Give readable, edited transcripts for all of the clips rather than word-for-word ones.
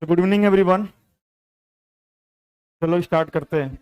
Good evening everyone. चलो start करते हैं।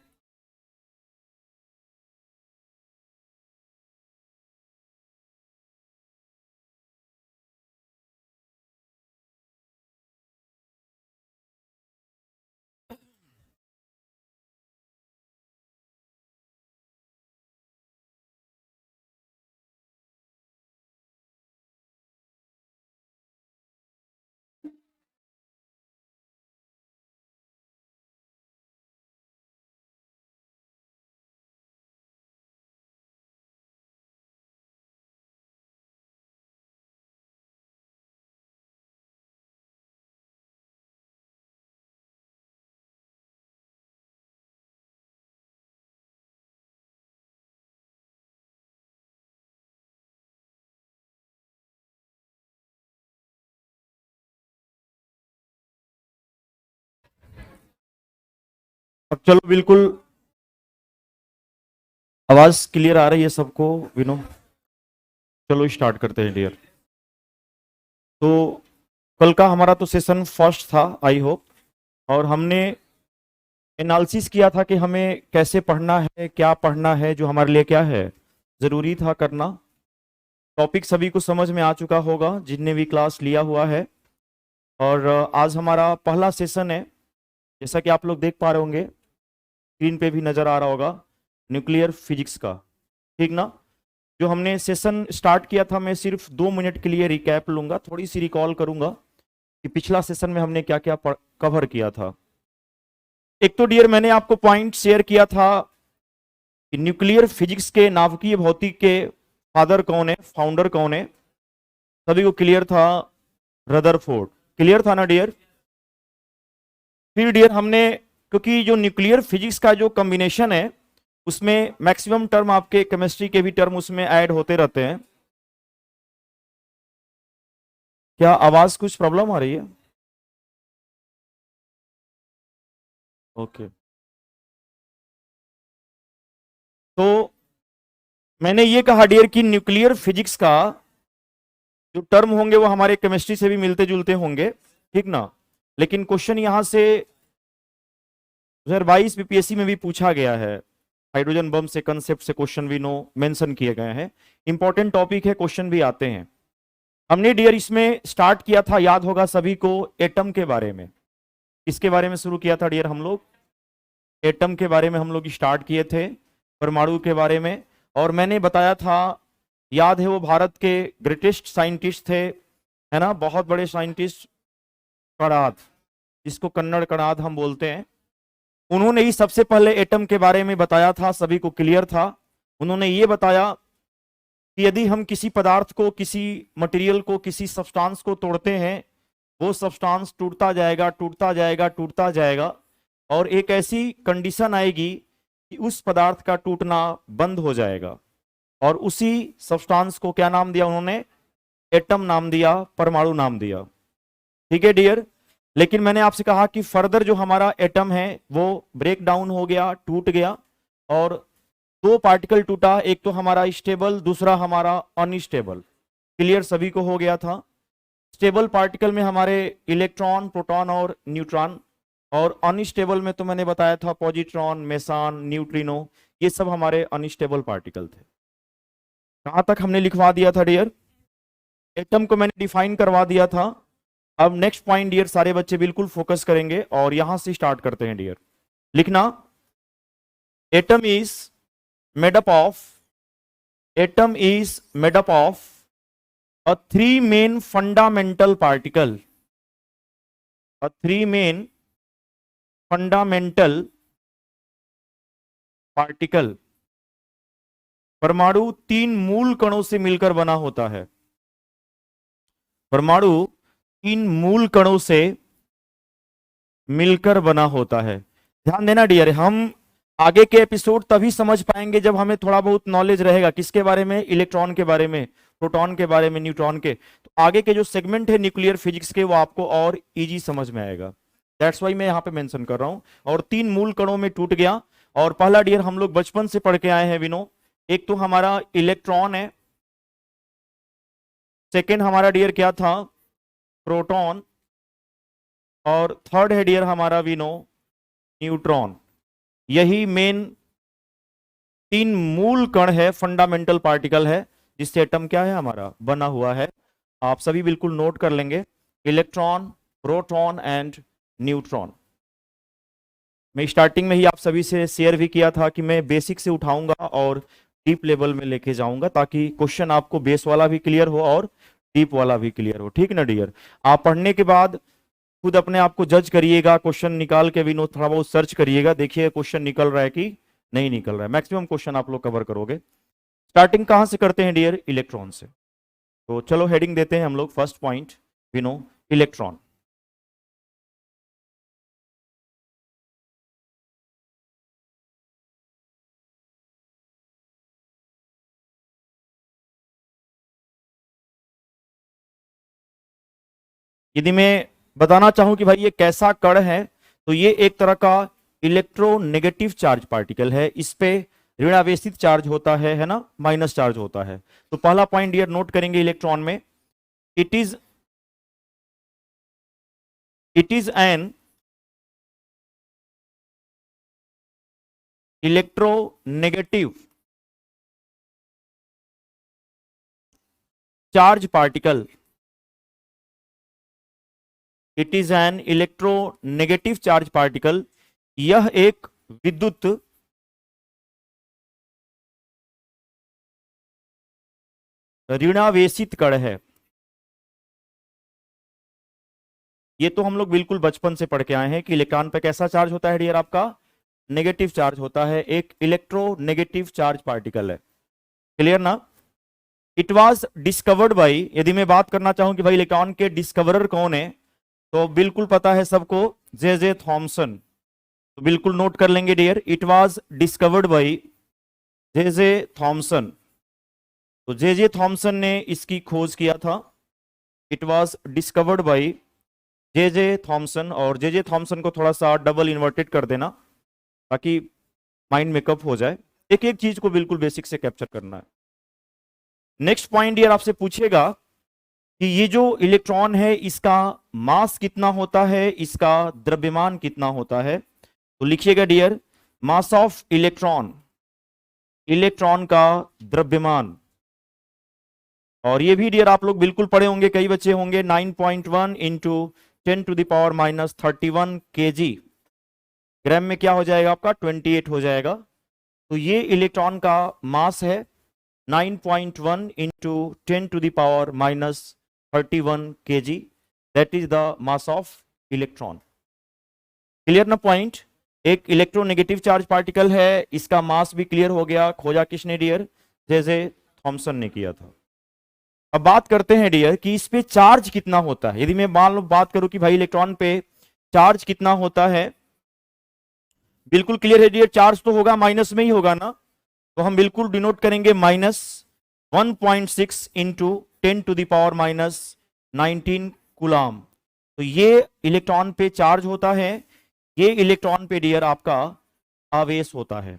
अब चलो बिल्कुल आवाज क्लियर आ रही है सबको विनो? चलो स्टार्ट करते हैं डियर। तो कल का हमारा तो सेशन फर्स्ट था आई होप, और हमने एनालिसिस किया था कि हमें कैसे पढ़ना है, क्या पढ़ना है, जो हमारे लिए क्या है जरूरी था करना। टॉपिक सभी को समझ में आ चुका होगा जिनने भी क्लास लिया हुआ है। और आज हमारा पहला सेशन है, जैसा कि आप लोग देख पा रहे होंगे, स्क्रीन पे भी नजर आ रहा होगा, न्यूक्लियर फिजिक्स का। ठीक ना? जो हमने सेशन स्टार्ट किया था, मैं सिर्फ 2 मिनट के लिए रिकैप लूंगा, थोड़ी सी रिकॉल करूंगा कि पिछला सेशन में हमने क्या क्या कवर किया था। एक तो डियर मैंने आपको पॉइंट शेयर किया था कि न्यूक्लियर फिजिक्स के नाभिकीय भौतिकी के फादर कौन है, फाउंडर कौन है। सभी को क्लियर था? रदरफोर्ड। क्लियर था ना डियर? फिर डियर हमने, क्योंकि जो न्यूक्लियर फिजिक्स का जो कॉम्बिनेशन है उसमें मैक्सिमम टर्म आपके केमिस्ट्री के भी टर्म उसमें ऐड होते रहते हैं। क्या आवाज कुछ प्रॉब्लम आ रही है? ओके। तो मैंने ये कहा डियर कि न्यूक्लियर फिजिक्स का जो टर्म होंगे वो हमारे केमिस्ट्री से भी मिलते जुलते होंगे, ठीक ना? लेकिन क्वेश्चन यहां से 2022 बीपीएससी में भी पूछा गया है। हाइड्रोजन बम से कंसेप्ट से क्वेश्चन भी नो मेंशन किए गए हैं। इंपॉर्टेंट टॉपिक है, क्वेश्चन भी आते हैं। हमने डियर इसमें स्टार्ट किया था, याद होगा सभी को, एटम के बारे में। किसके बारे में शुरू किया था डियर हम लोग? एटम के बारे में हम लोग स्टार्ट किए थे, परमाणु के बारे में। और मैंने बताया था, याद है, वो भारत के ग्रेटेस्ट साइंटिस्ट थे, है ना, बहुत बड़े साइंटिस्ट, कणाद, जिसको कन्नड़ कणाद हम बोलते हैं। उन्होंने ही सबसे पहले एटम के बारे में बताया था, सभी को क्लियर था। उन्होंने ये बताया कि यदि हम किसी पदार्थ को, किसी मटेरियल को, किसी सब्सटेंस को तोड़ते हैं, वो सब्सटेंस टूटता जाएगा, टूटता जाएगा, टूटता जाएगा, और एक ऐसी कंडीशन आएगी कि उस पदार्थ का टूटना बंद हो जाएगा। और उसी सब्सटेंस को क्या नाम दिया उन्होंने? एटम नाम दिया, परमाणु नाम दिया। ठीक है डियर? लेकिन मैंने आपसे कहा कि फर्दर जो हमारा एटम है वो ब्रेक डाउन हो गया, टूट गया, और दो पार्टिकल टूटा, एक तो हमारा स्टेबल, दूसरा हमारा अनस्टेबल। क्लियर सभी को हो गया था? स्टेबल पार्टिकल में हमारे इलेक्ट्रॉन, प्रोटॉन और न्यूट्रॉन, और अनस्टेबल में तो मैंने बताया था पॉजिट्रॉन, मेसान, न्यूट्रिनो, ये सब हमारे अनस्टेबल पार्टिकल थे। कहां तक हमने लिखवा दिया था डियर? एटम को मैंने डिफाइन करवा दिया था। अब नेक्स्ट पॉइंट डियर सारे बच्चे बिल्कुल फोकस करेंगे, और यहां से स्टार्ट करते हैं डियर। लिखना, atom is made up of, atom is made up of a three main fundamental particle, a three main fundamental particle। परमाणु तीन मूल कणों से मिलकर बना होता है। परमाणु तीन मूल कणों से मिलकर बना होता है। ध्यान देना डियर, हम आगे के एपिसोड तभी समझ पाएंगे जब हमें थोड़ा बहुत नॉलेज रहेगा। किसके बारे में? इलेक्ट्रॉन के बारे में, प्रोटॉन के बारे में, न्यूट्रॉन के। तो आगे के जो सेगमेंट है न्यूक्लियर फिजिक्स के, वो आपको और इजी समझ में आएगा। दैट्स वाई मैं यहाँ पे मेंशन कर रहा हूं। और तीन मूल कणों में टूट गया। और पहला डियर हम लोग बचपन से पढ़ के आए हैं विनो, एक तो हमारा इलेक्ट्रॉन है, सेकेंड हमारा डियर क्या था? प्रोटॉन, और थर्ड है डियर हमारा वी नो न्यूट्रॉन। यही मेन 3 मूल कण है, फंडामेंटल पार्टिकल है, जिससे एटम क्या है हमारा बना हुआ है। आप सभी बिल्कुल नोट कर लेंगे, इलेक्ट्रॉन, प्रोटॉन एंड न्यूट्रॉन। मैं स्टार्टिंग में ही आप सभी से शेयर भी किया था कि मैं बेसिक से उठाऊंगा और डीप लेवल में लेके जाऊंगा, ताकि क्वेश्चन आपको बेस वाला भी क्लियर हो और डीप वाला भी क्लियर हो। ठीक ना डियर? आप पढ़ने के बाद खुद अपने आप को जज करिएगा, क्वेश्चन निकाल के भी नो थोड़ा बहुत सर्च करिएगा, देखिए क्वेश्चन निकल रहा है कि नहीं निकल रहा है। मैक्सिमम क्वेश्चन आप लोग कवर करोगे। स्टार्टिंग कहां से करते हैं डियर? इलेक्ट्रॉन से। तो चलो हेडिंग देते हैं हम लोग, first point we know electron. यदि मैं बताना चाहूं कि भाई ये कैसा कण है, तो ये एक तरह का इलेक्ट्रोनेगेटिव चार्ज पार्टिकल है। इस पे ऋणावेशित चार्ज होता है ना, माइनस चार्ज होता है। तो पहला पॉइंट डियर नोट करेंगे इलेक्ट्रॉन में, it is an electronegative charge particle. It is an electronegative charge particle. यह एक विद्युत ऋणावेशित कण है। ये तो हम लोग बिल्कुल बचपन से पढ़ के आए हैं कि इलेक्ट्रॉन पे कैसा चार्ज होता है डियर? आपका नेगेटिव चार्ज होता है, एक इलेक्ट्रोनेगेटिव चार्ज पार्टिकल है। क्लियर ना? इट वाज डिस्कवर्ड बाई, यदि मैं बात करना चाहूं कि भाई इलेक्ट्रॉन के डिस्कवरर कौन है, तो बिल्कुल पता है सबको, जे जे थॉमसन। तो बिल्कुल नोट कर लेंगे dear, it was discovered by J J Thomson. तो जे जे थॉमसन ने इसकी खोज किया था। It was discovered by J J Thomson. और जे जे थॉमसन को थोड़ा सा डबल इन्वर्टेड कर देना, ताकि माइंड मेकअप हो जाए। एक एक चीज को बिल्कुल बेसिक से कैप्चर करना है। नेक्स्ट पॉइंट डियर आपसे पूछेगा कि ये जो इलेक्ट्रॉन है, इसका मास कितना होता है, इसका द्रव्यमान कितना होता है। तो लिखिएगा dear, mass of electron, electron का द्रव्यमान। और ये भी डियर आप लोग बिल्कुल पढ़े होंगे, कई बच्चे होंगे, 9.1 इंटू 10⁻31 kg। ग्राम में क्या हो जाएगा आपका? 28 हो जाएगा। तो ये इलेक्ट्रॉन का मास है 9.1 into 10⁻31 kg। That is the mass of electron. Clear ना पॉइंट? एक इलेक्ट्रोनेगेटिव चार्ज पार्टिकल है, इसका मास भी क्लियर हो गया। खोजा किसने डियर? जे जे थॉमसन ने किया था। अब बात करते हैं डियर कि इस पे चार्ज कितना होता है। यदि मैं मान लो बात करूं कि भाई इलेक्ट्रॉन पे चार्ज कितना होता है, बिल्कुल क्लियर है डियर, चार्ज तो होगा माइनस में ही होगा ना। तो हम बिल्कुल डिनोट करेंगे -1.6 इंटू 10⁻19 कूलाम। तो ये इलेक्ट्रॉन पे चार्ज होता है, ये इलेक्ट्रॉन पे डियर आपका आवेश होता है।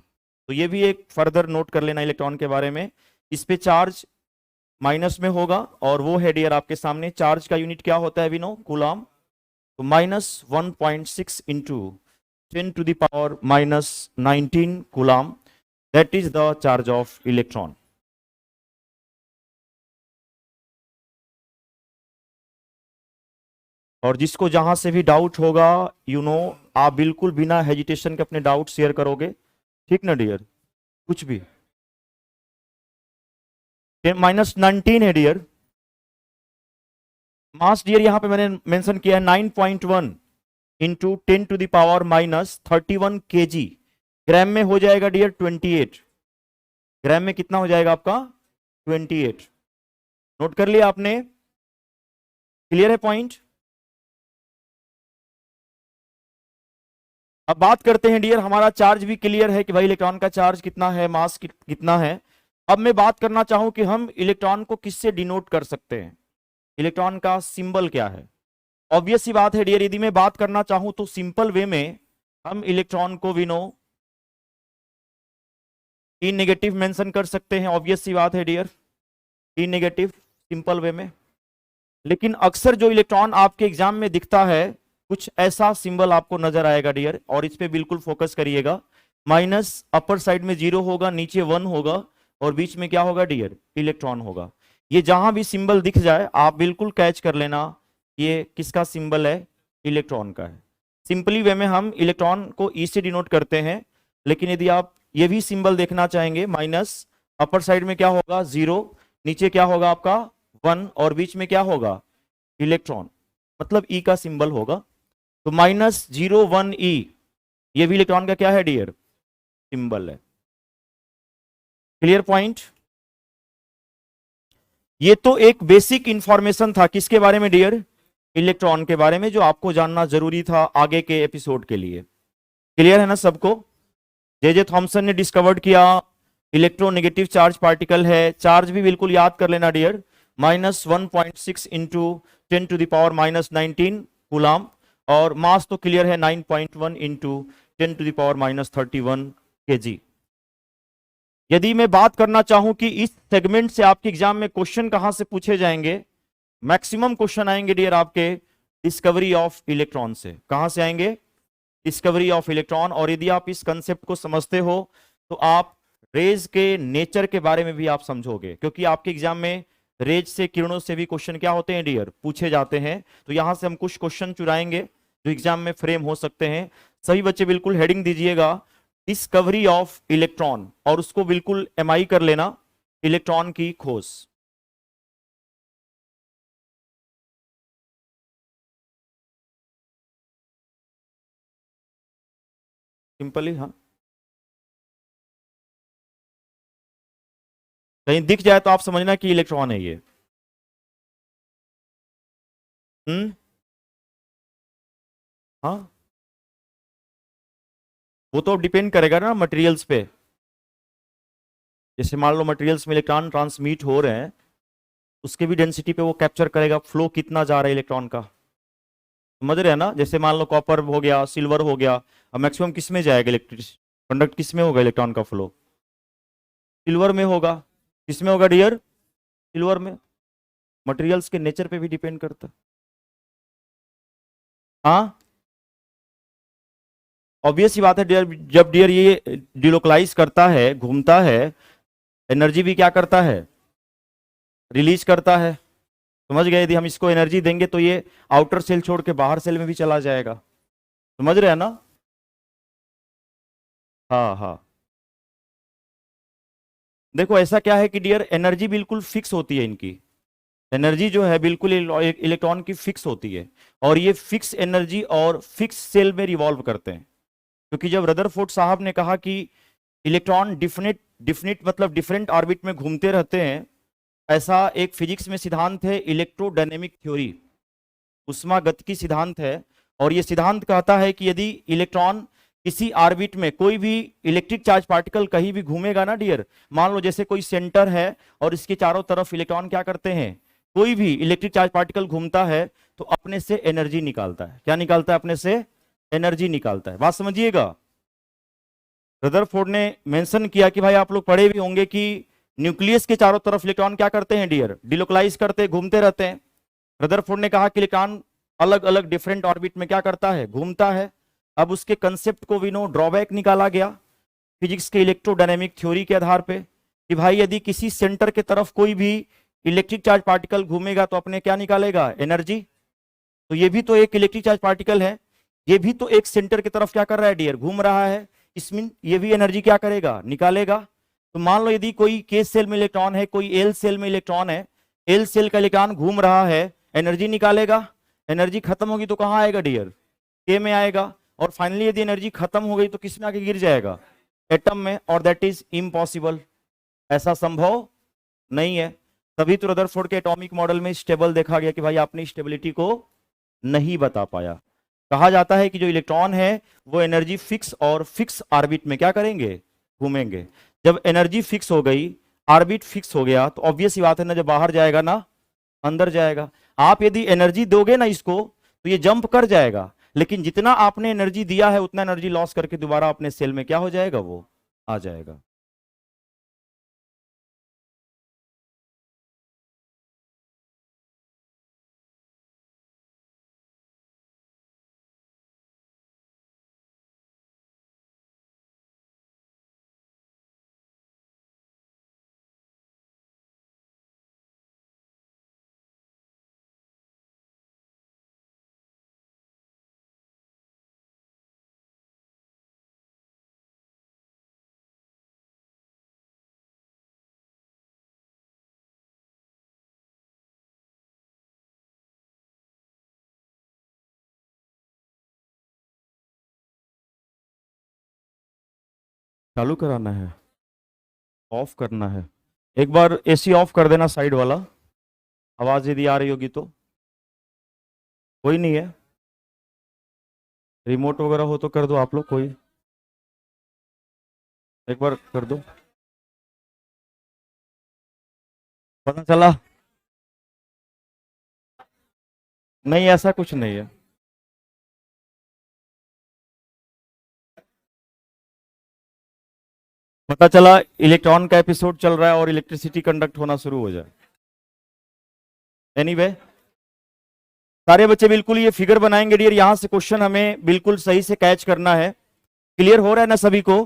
तो ये भी एक फर्दर नोट कर लेना इलेक्ट्रॉन के बारे में। इस पे चार्ज माइनस में होगा, और वो है डियर आपके सामने, चार्ज का यूनिट क्या होता है विनो? कूलाम। तो -1.6 into 10⁻19 coulomb, that is the charge of electron. और जिसको जहां से भी डाउट होगा, आप बिल्कुल बिना हेजिटेशन के अपने डाउट शेयर करोगे। ठीक ना डियर? कुछ भी। -19 है डियर मास। डियर यहां पे मैंने मेंशन किया है 9.1 इंटू 10⁻31 kg। ग्राम में हो जाएगा डियर 28। ग्राम में कितना हो जाएगा आपका? 28। नोट कर लिया आपने? क्लियर है पॉइंट? अब बात करते हैं डियर, हमारा चार्ज भी क्लियर है कि भाई इलेक्ट्रॉन का चार्ज कितना है, मास कितना है। अब मैं बात करना चाहूं कि हम इलेक्ट्रॉन को किससे डिनोट कर सकते हैं, इलेक्ट्रॉन का सिंबल क्या है। ऑब्वियस सी बात है डियर, यदि मैं बात करना चाहूं तो सिंपल वे में हम इलेक्ट्रॉन को विनो ई नेगेटिव मेंशन कर सकते हैं। ऑब्वियस सी बात है डियर, ई नेगेटिव सिंपल वे में। लेकिन अक्सर जो इलेक्ट्रॉन आपके एग्जाम में दिखता है, कुछ ऐसा सिंबल आपको नजर आएगा डियर, और इस पे बिल्कुल फोकस करिएगा। माइनस अपर साइड में 0 होगा, नीचे 1 होगा, और बीच में क्या होगा डियर, इलेक्ट्रॉन होगा। ये जहां भी सिंबल दिख जाए आप बिल्कुल कैच कर लेना, ये किसका सिंबल है, इलेक्ट्रॉन का है। सिंपली वे में हम इलेक्ट्रॉन को ई से डिनोट करते हैं, लेकिन यदि आप ये भी सिंबल देखना चाहेंगे, माइनस अपर साइड में क्या होगा 0, नीचे क्या होगा आपका 1, और बीच में क्या होगा इलेक्ट्रॉन, मतलब ई का सिंबल होगा। तो -0 1 E ये भी इलेक्ट्रॉन का क्या है डियर, सिंबल है। Clear point. ये तो एक बेसिक इंफॉर्मेशन था किसके बारे में डियर, इलेक्ट्रॉन के बारे में, जो आपको जानना जरूरी था आगे के एपिसोड के लिए। क्लियर है ना सबको। जे थॉमसन ने डिस्कवर्ड किया इलेक्ट्रोनेगेटिव चार्ज पार्टिकल है, चार्ज भी बिल्कुल याद कर लेना डियर, -1.6 इंटू 10⁻⁻19 कूलाम, और मास तो क्लियर है 9.1 इंटू 10⁻31 kg। यदि मैं बात करना चाहूं कि इस सेगमेंट से आपके एग्जाम में क्वेश्चन कहां से पूछे जाएंगे, मैक्सिमम क्वेश्चन आएंगे डियर आपके डिस्कवरी ऑफ इलेक्ट्रॉन से। कहां से आएंगे, डिस्कवरी ऑफ इलेक्ट्रॉन। और यदि आप इस कंसेप्ट को समझते हो तो आप रेज के नेचर के बारे में भी आप समझोगे, क्योंकि आपके एग्जाम में रेज से, किरणों से भी क्वेश्चन क्या होते हैं डियर, पूछे जाते हैं। तो यहां से हम कुछ क्वेश्चन चुराएंगे जो एग्जाम में फ्रेम हो सकते हैं। सभी बच्चे बिल्कुल हेडिंग दीजिएगा डिस्कवरी ऑफ इलेक्ट्रॉन, और उसको बिल्कुल एमआई कर लेना, इलेक्ट्रॉन की खोज। सिंपली हाँ, कहीं दिख जाए तो आप समझना कि इलेक्ट्रॉन है ये। हम्म, हाँ, वो तो डिपेंड करेगा ना मटेरियल्स पे। जैसे मान लो मटेरियल्स में इलेक्ट्रॉन ट्रांसमिट हो रहे हैं, उसके भी डेंसिटी पे वो कैप्चर करेगा फ्लो कितना जा रहा है इलेक्ट्रॉन का। समझ रहे हैं ना। जैसे मान लो कॉपर हो गया, सिल्वर हो गया, अब मैक्सिमम किस में जाएगा इलेक्ट्रिक कंडक्ट, किस में होगा इलेक्ट्रॉन का फ्लो, सिल्वर में होगा। किस में होगा डियर, सिल्वर में। मटेरियल्स के नेचर पे भी डिपेंड करता है। हाँ, ऑब्वियस ही बात है डियर, जब डियर ये डिलोकलाइज करता है, घूमता है, एनर्जी भी क्या करता है, रिलीज करता है। समझ गए। यदि हम इसको एनर्जी देंगे तो ये आउटर सेल छोड़ के बाहर सेल में भी चला जाएगा। समझ रहे हैं ना। हाँ हाँ, देखो ऐसा क्या है कि डियर एनर्जी बिल्कुल फिक्स होती है इनकी। एनर्जी जो है बिल्कुल इलेक्ट्रॉन की फिक्स होती है, और ये फिक्स एनर्जी और फिक्स सेल में रिवॉल्व करते हैं। क्योंकि जब रदरफोर्ड साहब ने कहा कि इलेक्ट्रॉन डिफिनिट डिफिनिट मतलब डिफरेंट ऑर्बिट में घूमते रहते हैं, ऐसा एक फिजिक्स में सिद्धांत है इलेक्ट्रोडायनेमिक थ्योरी, उष्मागतिकी सिद्धांत है। और यह सिद्धांत कहता है कि यदि इलेक्ट्रॉन किसी ऑर्बिट में, कोई भी इलेक्ट्रिक चार्ज पार्टिकल कहीं भी घूमेगा ना डियर, मान लो जैसे कोई सेंटर है और इसके चारों तरफ इलेक्ट्रॉन क्या करते हैं, कोई भी इलेक्ट्रिक चार्ज पार्टिकल घूमता है तो अपने से एनर्जी निकालता है। क्या निकालता है, अपने से एनर्जी निकालता है। बात समझिएगा। रदरफोर्ड ने मेंशन किया कि भाई आप लोग पढ़े भी होंगे कि न्यूक्लियस के चारों तरफ इलेक्ट्रॉन क्या करते हैं डियर, डिलोकलाइज करते, घूमते रहते हैं। रदरफोर्ड ने कहा कि इलेक्ट्रॉन अलग अलग डिफरेंट ऑर्बिट में क्या करता है, घूमता है। अब उसके कंसेप्ट को विनो ड्रॉबैक निकाला गया फिजिक्स के इलेक्ट्रोडायनेमिक थ्योरी के आधार पे, कि भाई यदि किसी सेंटर के तरफ कोई भी इलेक्ट्रिक चार्ज पार्टिकल घूमेगा तो अपने क्या निकालेगा, एनर्जी। तो ये भी तो एक इलेक्ट्रिक चार्ज पार्टिकल है, ये भी तो एक सेंटर की तरफ क्या कर रहा है डियर, घूम रहा है। इसमें ये भी एनर्जी क्या करेगा, निकालेगा। तो मान लो यदि कोई के सेल में इलेक्ट्रॉन है, कोई एल सेल में इलेक्ट्रॉन है, एल सेल का इलेक्ट्रॉन घूम रहा है, एनर्जी निकालेगा। एनर्जी खत्म होगी तो कहां आएगा डियर, के में आएगा। और फाइनली यदि एनर्जी खत्म हो गई तो किस में आके गिर जाएगा, एटम में। और दैट इज इम्पॉसिबल, ऐसा संभव नहीं है। तभी तो रदरफोर्ड के एटॉमिक मॉडल में स्टेबल देखा गया कि भाई आपने स्टेबिलिटी को नहीं बता पाया। कहा जाता है कि जो इलेक्ट्रॉन है वो एनर्जी फिक्स और फिक्स ऑर्बिट में क्या करेंगे, घूमेंगे। जब एनर्जी फिक्स हो गई, ऑर्बिट फिक्स हो गया, तो ऑब्वियस ही बात है ना, जब बाहर जाएगा ना अंदर जाएगा। आप यदि एनर्जी दोगे ना इसको तो ये जंप कर जाएगा, लेकिन जितना आपने एनर्जी दिया है उतना एनर्जी लॉस करके दोबारा अपने सेल में क्या हो जाएगा, वो आ जाएगा। चालू कराना है, ऑफ करना है। एक बार एसी ऑफ कर देना साइड वाला, आवाज यदि आ रही होगी तो। कोई नहीं है, रिमोट वगैरह हो तो कर दो आप लोग, कोई एक बार कर दो। पता चला? नहीं, ऐसा कुछ नहीं है। पता चला इलेक्ट्रॉन का एपिसोड चल रहा है और इलेक्ट्रिसिटी कंडक्ट होना शुरू हो जाए। एनीवे, सारे बच्चे बिल्कुल ये फिगर बनाएंगे डियर, यहां से क्वेश्चन हमें बिल्कुल सही से कैच करना है। क्लियर हो रहा है ना सभी को?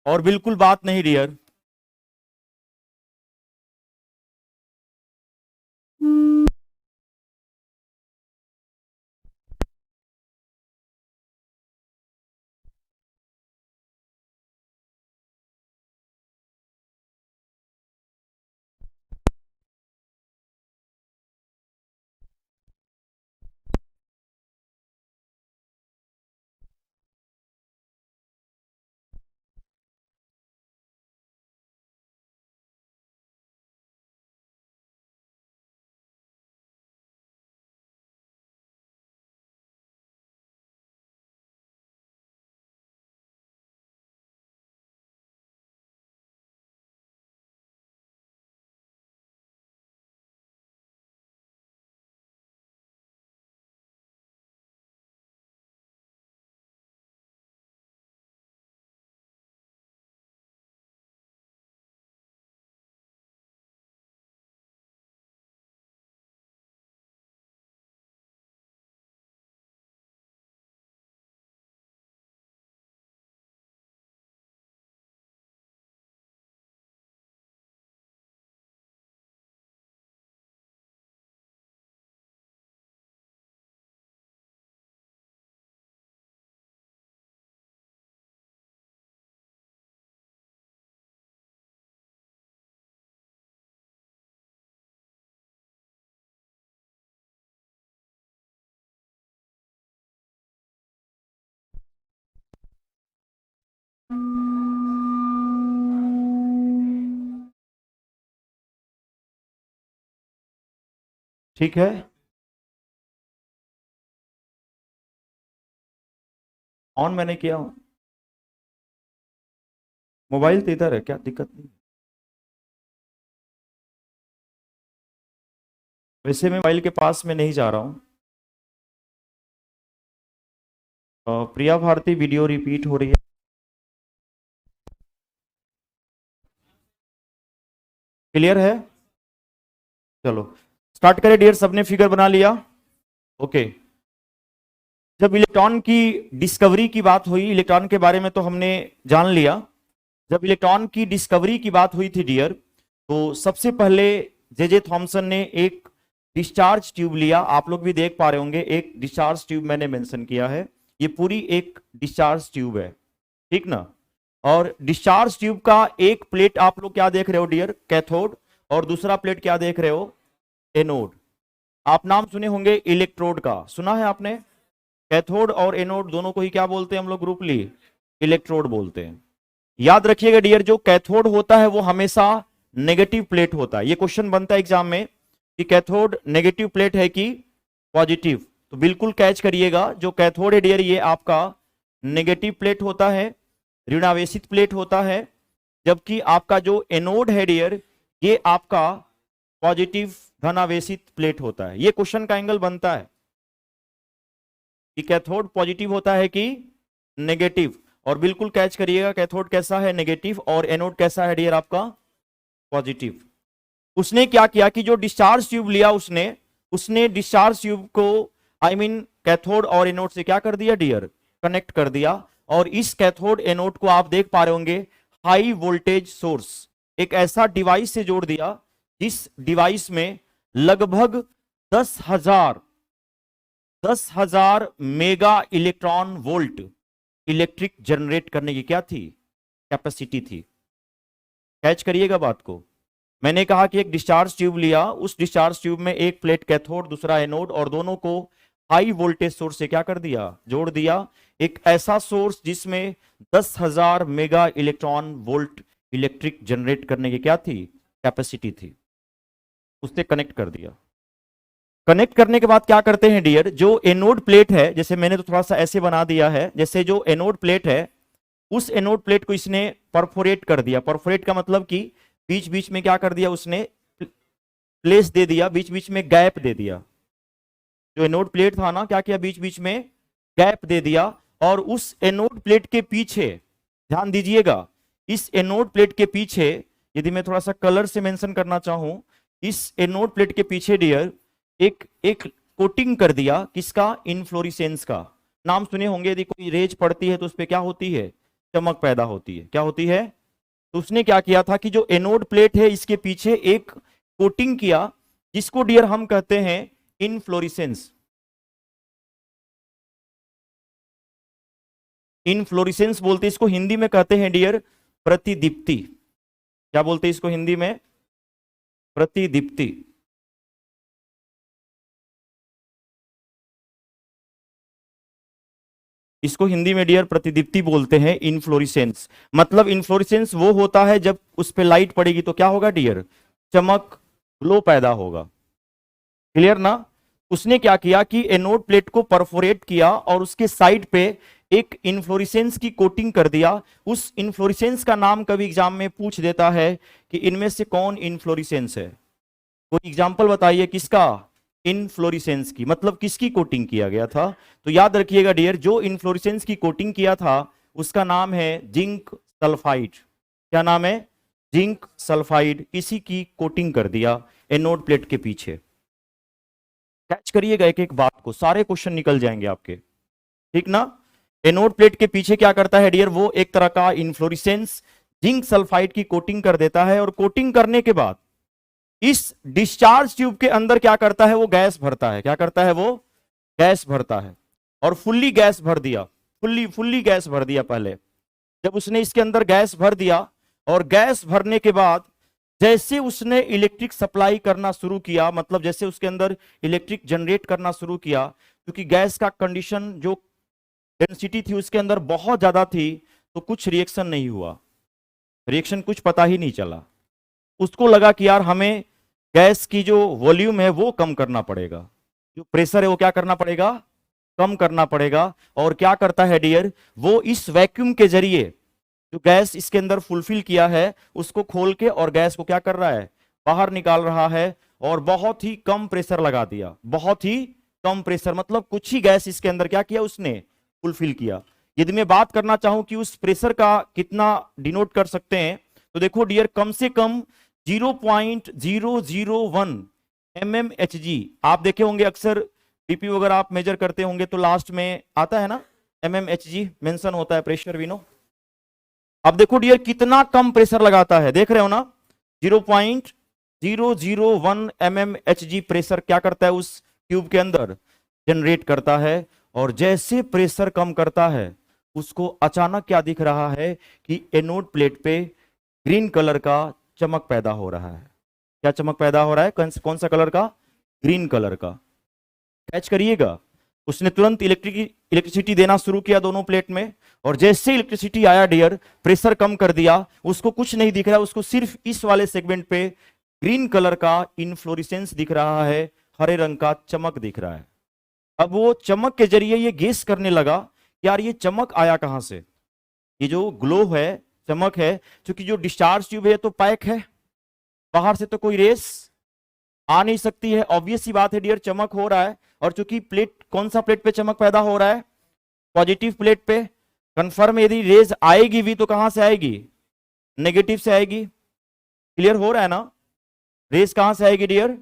और बिल्कुल बात नहीं डियर। ठीक है, ऑन मैंने किया। मोबाइल तो इधर है, क्या दिक्कत नहीं। वैसे मैं मोबाइल के पास में नहीं जा रहा हूँ। प्रिया भारती वीडियो रिपीट हो रही है। क्लियर है? चलो स्टार्ट करें डियर, सबने फिगर बना लिया? ओके। जब इलेक्ट्रॉन की डिस्कवरी की बात हुई, इलेक्ट्रॉन के बारे में तो हमने जान लिया। जब इलेक्ट्रॉन की डिस्कवरी की बात हुई थी डियर, तो सबसे पहले जे थॉमसन ने एक डिस्चार्ज ट्यूब लिया। आप लोग भी देख पा रहे होंगे, एक डिस्चार्ज ट्यूब मैंने मेंशन किया है। ये पूरी एक डिस्चार्ज ट्यूब है, ठीक ना? और डिस्चार्ज ट्यूब का एक प्लेट आप लोग क्या देख रहे हो डियर? कैथोड। और दूसरा प्लेट क्या देख रहे हो? एनोड। आप नाम सुने होंगे इलेक्ट्रोड का, सुना है आपने? कैथोड और एनोड दोनों को ही क्या बोलते हैं हम लोग ग्रुपली? इलेक्ट्रोड बोलते हैं। याद रखिएगा डियर, जो कैथोड होता है वो हमेशा नेगेटिव प्लेट होता है। ये क्वेश्चन बनता है एग्जाम में कि कैथोड नेगेटिव प्लेट है कि पॉजिटिव, तो बिल्कुल कैच करिएगा। जो कैथोड है डियर, ये आपका नेगेटिव प्लेट होता है, ऋणावेशित प्लेट होता है। जबकि आपका जो एनोड है डियर, ये आपका पॉजिटिव धनावेशित प्लेट होता है। ये क्वेश्चन का एंगल बनता है कि कैथोड पॉजिटिव होता है कि नेगेटिव। और बिल्कुल कैच करिएगा, कैथोड कैसा है? नेगेटिव। और एनोड कैसा है डियर? आपका पॉजिटिव। उसने क्या किया कि जो डिस्चार्ज ट्यूब लिया उसने उसने डिस्चार्ज ट्यूब को कैथोड और एनोड से क्या कर दिया डियर? कनेक्ट कर दिया। और इस कैथोड एनोड को आप देख पा रहे होंगे हाई वोल्टेज सोर्स, एक ऐसा डिवाइस से जोड़ दिया जिस डिवाइस में लगभग 10,000 mega electron volt electric generate करने की क्या थी? कैपेसिटी थी। कैच करिएगा बात को। मैंने कहा कि एक डिस्चार्ज ट्यूब लिया, उस डिस्चार्ज ट्यूब में एक प्लेट कैथोड, दूसरा एनोड, और दोनों को हाई वोल्टेज सोर्स से क्या कर दिया, जोड़ दिया, एक ऐसा सोर्स जिसमें 10,000 mega electron volt electric generate करने की क्या थी, कैपेसिटी थी, उससे कनेक्ट कर दिया। कनेक्ट करने के बाद क्या करते हैं डियर, जो एनोड प्लेट है, जैसे मैंने तो थोड़ा सा ऐसे बना दिया है, जैसे जो एनोड प्लेट है उस एनोड प्लेट को इसने परफोरेट कर दिया। परफोरेट का मतलब कि बीच बीच में क्या कर दिया उसने, प्लेस दे दिया, बीच बीच में गैप दे दिया। जो एनोड प्लेट था ना, क्या किया, बीच बीच में गैप दे दिया। और उस एनोड प्लेट के पीछे ध्यान दीजिएगा, इस एनोड प्लेट के पीछे, यदि मैं थोड़ा सा कलर से मेंशन करना चाहूं, इस एनोड प्लेट के पीछे डियर एक एक कोटिंग कर दिया, किसका, इनफ्लोरेसेंस का। नाम सुने होंगे, यदि कोई रेज पड़ती है तो उस पर क्या होती है, चमक पैदा होती है। क्या होती है, तो उसने क्या किया था कि जो एनोड प्लेट है इसके पीछे एक कोटिंग किया, जिसको डियर हम कहते हैं इनफ्लोरेसेंस। इनफ्लोरेसेंस बोलते हैं इसको, हिंदी में कहते हैं डियर प्रतिदीप्ति। क्या बोलते हैं इसको हिंदी में, प्रतिदीप्ति। इसको हिंदी में डियर प्रतिदीप्ति बोलते हैं, इनफ्लोरेसेंस। मतलब इनफ्लोरेसेंस वो होता है जब उस पे लाइट पड़ेगी तो क्या होगा डियर, चमक, ग्लो पैदा होगा। क्लियर ना। उसने क्या किया कि एनोड प्लेट को परफोरेट किया और उसके साइड पे एक इन्फ्लोरेसेंस की कोटिंग कर दिया। उस इन्फ्लोरेसेंस का नाम कभी एग्जाम में पूछ देता है कि इनमें से कौन इन्फ्लोरेसेंस है। कोई एग्जांपल बताइए किसका, इन्फ्लोरेसेंस की, मतलब किसकी कोटिंग किया गया था। तो याद रखिएगा डियर, जो इन्फ्लोरेसेंस की कोटिंग किया था उसका नाम है जिंक सल्फाइड। क्या नाम है, जिंक सल्फाइड। इसी की कोटिंग कर दिया एनोड प्लेट के पीछे। कैच करिएगा एक एक बात को, सारे क्वेश्चन निकल जाएंगे आपके, ठीक ना। एनोड प्लेट के पीछे क्या करता है डियर, वो एक तरह का इन्फ्लोरेसेंस जिंक सल्फाइड की कोटिंग कर देता है। और कोटिंग करने के बाद इस डिस्चार्ज ट्यूब के अंदर क्या करता है, वो गैस भरता है। क्या करता है, वो गैस भरता है। और फुल्ली गैस भर दिया, फुल्ली गैस भर दिया पहले। जब उसने इसके अंदर गैस भर दिया, और गैस भरने के बाद जैसे उसने इलेक्ट्रिक सप्लाई करना शुरू किया, मतलब जैसे उसके अंदर इलेक्ट्रिक जनरेट करना शुरू किया, क्योंकि गैस का कंडीशन जो डेंसिटी थी उसके अंदर बहुत ज्यादा थी, तो कुछ रिएक्शन नहीं हुआ, रिएक्शन कुछ पता ही नहीं चला। उसको लगा कि यार हमें गैस की जो वॉल्यूम है वो कम करना पड़ेगा, जो प्रेशर है वो क्या करना पड़ेगा, कम करना पड़ेगा। और क्या करता है डियर, वो इस वैक्यूम के जरिए जो गैस इसके अंदर फुलफिल किया है उसको खोल के और गैस को क्या कर रहा है, बाहर निकाल रहा है। और बहुत ही कम प्रेशर लगा दिया, बहुत ही कम प्रेशर, मतलब कुछ ही गैस इसके अंदर क्या किया उसने, फुलफिल किया। यदि मैं बात करना चाहूं कि उस प्रेशर का कितना डिनोट कर सकते हैं, तो देखो डियर, कम से कम 0.001 mmHg। आप देखे होंगे अक्सर बीपी वगैरह आप मेजर करते होंगे तो लास्ट में आता है ना mmHg मेंशन होता है, प्रेशर वी नो। अब देखो डियर कितना कम प्रेशर लगाता है, देख रहे हो ना, 0.001 mmHg प्रेशर क्या करता है उस ट्यूब के अंदर, जनरेट करता है। और जैसे प्रेशर कम करता है, उसको अचानक क्या दिख रहा है कि एनोड प्लेट पे ग्रीन कलर का चमक पैदा हो रहा है। क्या चमक पैदा हो रहा है, कौन सा कलर का, ग्रीन कलर का। कैच करिएगा, उसने तुरंत इलेक्ट्रिसिटी देना शुरू किया दोनों प्लेट में। और जैसे इलेक्ट्रिसिटी आया डियर, प्रेशर कम कर दिया, उसको कुछ नहीं दिख रहा, उसको सिर्फ इस वाले सेगमेंट पे ग्रीन कलर का इन्फ्लोरेसेंस दिख रहा है, हरे रंग का चमक दिख रहा है। अब वो चमक के जरिए ये गेस करने लगा, यार ये चमक आया कहां से, ये जो ग्लो है, चमक है, क्योंकि जो डिस्चार्ज ट्यूब है तो पैक है, बाहर से तो कोई रेस आ नहीं सकती है, ऑब्वियस सी बात है डियर, चमक हो रहा है। और चूंकि प्लेट, कौन सा प्लेट पे चमक पैदा हो रहा है, पॉजिटिव प्लेट पे। कंफर्म, यदि रेज आएगी भी तो कहां से आएगी, नेगेटिव से आएगी। क्लियर हो रहा है ना, रेज कहां से आएगी डियर,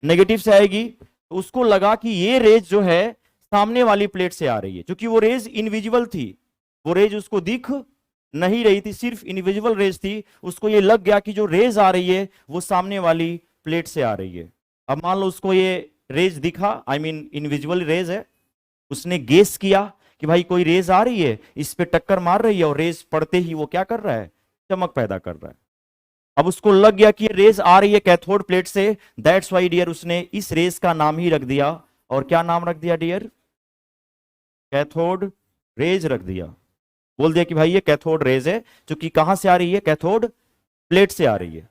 नेगेटिव से आएगी। तो उसको लगा कि ये रेज जो है सामने वाली प्लेट से आ रही है, क्योंकि वो रेज इनविजिबल थी, वो रेज उसको दिख नहीं रही थी, सिर्फ इनविजिबल रेज थी। उसको ये लग गया कि जो रेज आ रही है वो सामने वाली प्लेट से आ रही है। अब मान लो उसको ये रेज दिखा, आई मीन इनविजिबल रेज है, उसने गेस किया कि भाई कोई रेज आ रही है, इस पे टक्कर मार रही है, और रेज पड़ते ही वो क्या कर रहा है, चमक पैदा कर रहा है। अब उसको लग गया कि रेज आ रही है कैथोड प्लेट से, दैट्स वाई डियर उसने इस रेज का नाम ही रख दिया और क्या नाम रख दिया डियर? कैथोड रेज रख दिया। बोल दिया कि भाई ये कैथोड रेज है, जो कि कहां से आ रही है? कैथोड प्लेट से आ रही है।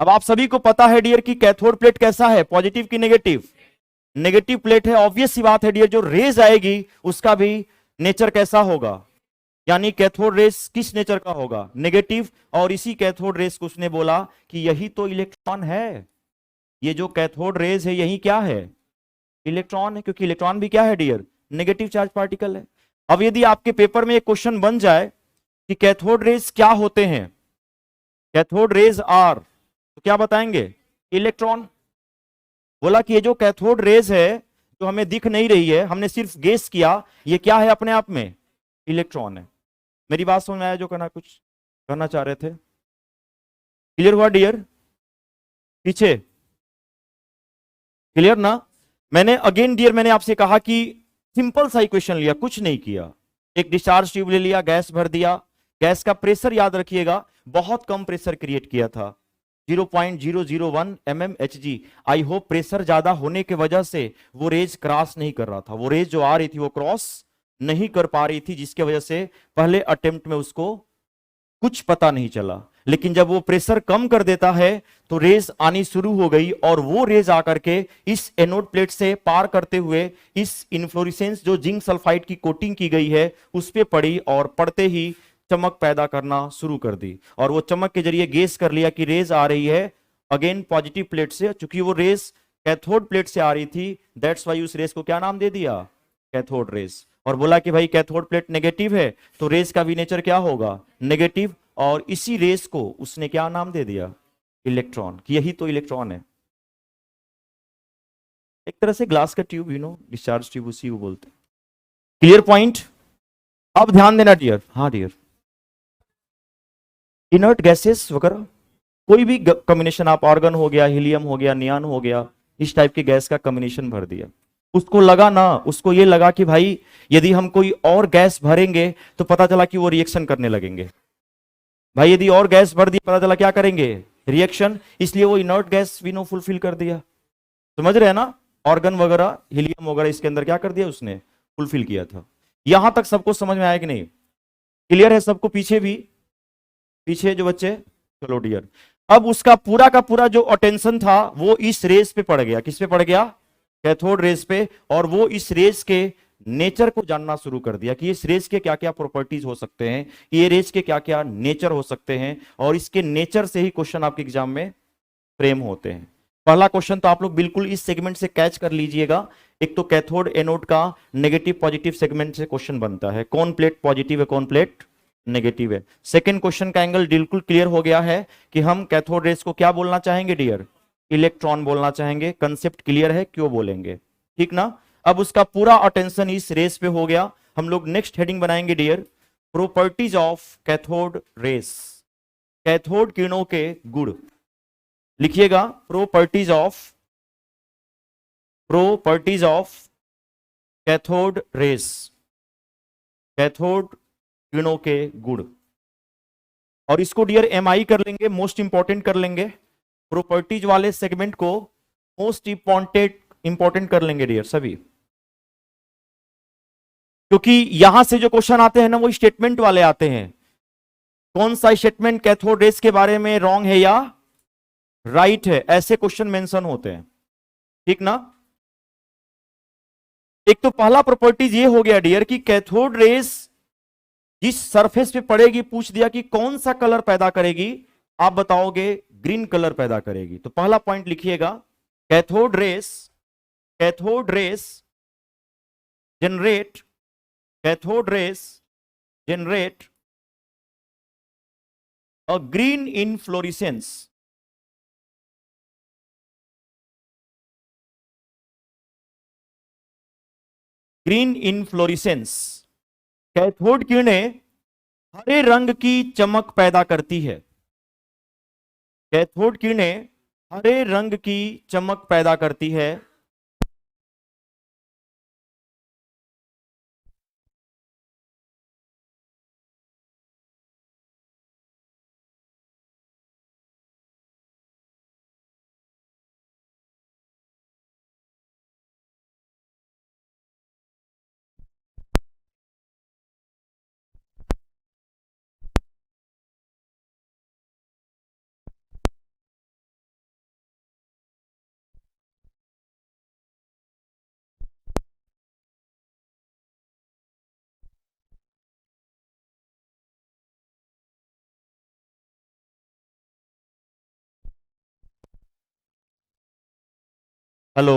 अब आप सभी को पता है डियर कि कैथोड प्लेट कैसा है, पॉजिटिव की नेगेटिव? नेगेटिव प्लेट है। ऑब्वियस सी बात है डियर, जो रेज आएगी उसका भी नेचर कैसा होगा? यानी कैथोड रेस किस नेचर का होगा? नेगेटिव। और इसी कैथोड रेस को उसने बोला कि यही तो इलेक्ट्रॉन है। ये जो कैथोड रेज है यही क्या है? इलेक्ट्रॉन है, क्योंकि इलेक्ट्रॉन भी क्या है डियर? नेगेटिव चार्ज पार्टिकल है। अब यदि आपके पेपर में एक क्वेश्चन बन जाए कि कैथोड रेज क्या होते हैं, कैथोड रेज आर, तो क्या बताएंगे? इलेक्ट्रॉन। बोला कि ये जो कैथोड रेज है जो हमें दिख नहीं रही है, हमने सिर्फ गेस किया, ये क्या है अपने आप में? इलेक्ट्रॉन है। मेरी बात समझ में आया? जो करना कुछ करना चाह रहे थे, क्लियर हुआ डियर? पीछे क्लियर ना? मैंने अगेन डियर, मैंने आपसे कहा कि सिंपल सा इक्वेशन लिया, कुछ नहीं किया। एक डिस्चार्ज ट्यूब ले लिया, गैस भर दिया। गैस का प्रेशर याद रखिएगा, बहुत कम प्रेशर क्रिएट किया था, 0.001 mmHg। आई होप प्रेशर ज्यादा होने की वजह से वो रेज क्रॉस नहीं कर रहा था, वो रेज जो आ रही थी वो क्रॉस नहीं कर पा रही थी, जिसके वजह से पहले अटेम्प्ट में उसको कुछ पता नहीं चला। लेकिन जब वो प्रेशर कम कर देता है तो रेज आनी शुरू हो गई, और वो रेज आकर के इस एनोड प्लेट से पार करते हुए इस इन्फ्लोरेसेंस जो जिंक सल्फाइड की कोटिंग की गई है उस पे पड़ी, और पड़ते ही चमक पैदा करना शुरू कर दी। और वो चमक के जरिए गेस कर लिया कि रेज आ रही है अगेन पॉजिटिव प्लेट से। चूंकि वो रेज कैथोड प्लेट से आ रही थी, दैट्स वाई उस रेज को क्या नाम दे दिया? Cathode rays. और बोला कि भाई कैथोड प्लेट नेगेटिव है तो रेज का भी नेचर क्या होगा? नेगेटिव। और इसी रेस को उसने क्या नाम दे दिया? इलेक्ट्रॉन। कि यही तो इलेक्ट्रॉन है। एक तरह से ग्लास का ट्यूब, डिस्चार्ज ट्यूब, उसी को बोलते हैं। Clear point? अब ध्यान देना डियर। हाँ डियर, इनर्ट गैसेस वगैरह कोई भी कॉम्बिनेशन, आप ऑर्गन हो गया, हीलियम हो गया, नियॉन हो गया, इस टाइप के गैस का कॉम्बिनेशन भर दिया। उसको लगा ना, उसको ये लगा कि भाई यदि हम कोई और गैस भरेंगे तो पता चला कि वो रिएक्शन करने लगेंगे। भाई यदि और गैस भर दी, पता चला क्या करेंगे? रिएक्शन। इसलिए वो इनर्ट गैस भी नो फुलफिल कर दिया। समझ रहे हैं ना? ऑर्गन वगैरह, हीलियम वगैरह, इसके अंदर क्या कर दिया उसने? फुलफिल किया था। यहां तक सबको समझ में आया कि नहीं? क्लियर है सबको? पीछे भी, पीछे जो बच्चे, चलो डियर। अब उसका पूरा का पूरा जो अटेंशन था वो इस रेस पे पड़ गया। किस पे पड़ गया? कैथोड रेस पे। और वो इस रेस के नेचर को जानना शुरू कर दिया कि इस रेस के क्या क्या प्रॉपर्टीज हो सकते हैं, ये रेस के क्या क्या नेचर हो सकते हैं, और इसके नेचर से ही क्वेश्चन आपके एग्जाम में फ्रेम होते हैं। पहला क्वेश्चन तो आप लोग बिल्कुल इस सेगमेंट से कैच कर लीजिएगा। एक तो कैथोड एनोड का नेगेटिव पॉजिटिव सेगमेंट से क्वेश्चन बनता है, कौन प्लेट पॉजिटिव है कौन प्लेट नेगेटिव है। सेकंड क्वेश्चन का एंगल बिल्कुल क्लियर हो गया है कि हम कैथोड रेस को क्या बोलना चाहेंगे डियर? इलेक्ट्रॉन बोलना चाहेंगे। कंसेप्ट क्लियर है, क्यों बोलेंगे? ठीक ना? अब उसका पूरा अटेंशन इस रेस पे हो गया। हम लोग नेक्स्ट हेडिंग बनाएंगे dear, properties of cathode rays, cathode किरणों के गुण। लिखिएगा, properties of cathode rays, cathode किरणों के गुण। और इसको डियर एमआई कर लेंगे, मोस्ट इंपॉर्टेंट कर लेंगे। प्रॉपर्टीज वाले सेगमेंट को मोस्ट इंपॉर्टेंट कर लेंगे डियर सभी, क्योंकि यहां से जो क्वेश्चन आते हैं ना वो स्टेटमेंट वाले आते हैं। कौन सा स्टेटमेंट कैथोड रेस के बारे में रॉन्ग है या राइट है, ऐसे क्वेश्चन मेंशन होते हैं। ठीक ना? एक तो पहला प्रॉपर्टीज ये हो गया डियर कि कैथोड रेस जिस सरफेस पे पड़ेगी, पूछ दिया कि कौन सा कलर पैदा करेगी, आप बताओगे ग्रीन कलर पैदा करेगी। तो पहला पॉइंट लिखिएगा, cathode rays, cathode rays generate, cathode rays generate a green inflorescence, green inflorescence. Cathode किरणें हरे रंग की चमक पैदा करती है, कैथोड किरणें हरे रंग की चमक पैदा करती है। हेलो,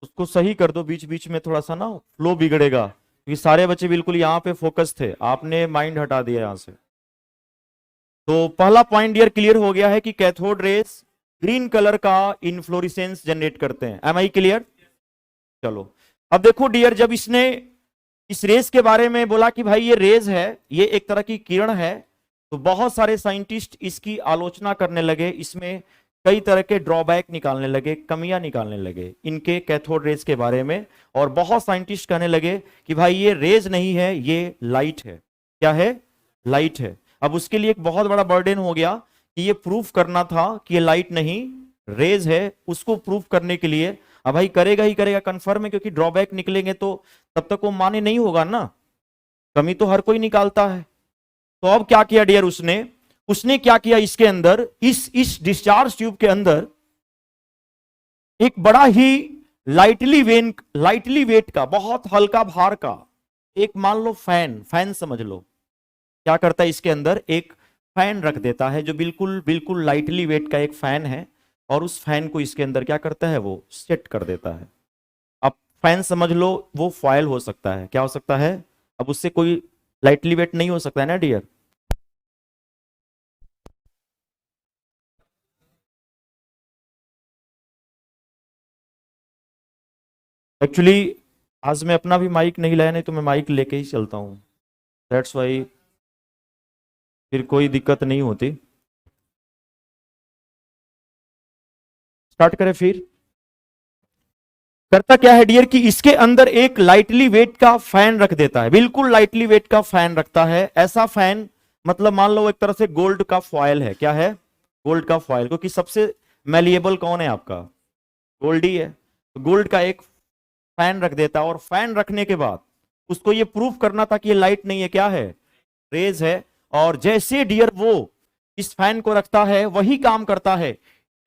उसको सही कर दो, बीच बीच में थोड़ा सा ना फ्लो बिगड़ेगा, क्योंकि सारे बच्चे बिल्कुल यहाँ पे फोकस थे, आपने माइंड हटा दिया यहाँ से। तो पहला पॉइंट डियर क्लियर हो गया है कि कैथोड रेस ग्रीन कलर का इन्फ्लोरेसेंस जनरेट करते हैं। Am I clear? चलो, अब देखो डियर, जब इसने इस रेस के बारे में बोला कि भाई ये रेज है, ये एक तरह की किरण है, तो बहुत सारे साइंटिस्ट इसकी आलोचना करने लगे, इसमें कई तरह के ड्रॉबैक निकालने लगे, कमियां निकालने लगे इनके कैथोड रेज के बारे में। और बहुत साइंटिस्ट कहने लगे कि भाई ये रेज नहीं है, ये लाइट है। क्या है? लाइट है। अब उसके लिए एक बहुत बड़ा बर्डन हो गया कि ये प्रूफ करना था कि ये लाइट नहीं रेज है। उसको प्रूफ करने के लिए अब भाई करेगा ही करेगा, कंफर्म है, क्योंकि ड्रॉबैक निकलेंगे तो तब तक वो माने नहीं होगा ना, कमी तो हर कोई निकालता है। तो अब क्या किया डियर, उसने उसने क्या किया, इसके अंदर इस डिस्चार्ज ट्यूब के अंदर एक बड़ा ही लाइटली वेट का, बहुत हल्का भार का एक, मान लो फैन, फैन समझ लो, क्या करता है इसके अंदर एक फैन रख देता है, जो बिल्कुल बिल्कुल लाइटली वेट का एक फैन है, और उस फैन को इसके अंदर क्या करता है, वो सेट कर देता है। अब फैन समझ लो, वो फॉयल हो सकता है, क्या हो सकता है, अब उससे कोई लाइटली वेट नहीं हो सकता है ना डियर। एक्चुअली आज मैं अपना भी माइक नहीं लाया, नहीं तो मैं माइक लेके ही चलता हूँ, दैट्स वाई फिर कोई दिक्कत नहीं होती। स्टार्ट करें फिर। करता क्या है डियर कि इसके अंदर एक लाइटली वेट का फैन रख देता है, बिल्कुल लाइटली वेट का फैन रखता है। ऐसा फैन मतलब मान लो एक तरह से गोल्ड का फॉयल है। क्या है? गोल्ड का फॉयल, क्योंकि सबसे मैलिएबल कौन है आपका? गोल्ड ही है। तो गोल्ड का एक फैन रख देता है, और फैन रखने के बाद उसको ये प्रूफ करना था कि ये लाइट नहीं है, क्या है, रेज है। और जैसे डियर वो इस फैन को रखता है, वही काम करता है,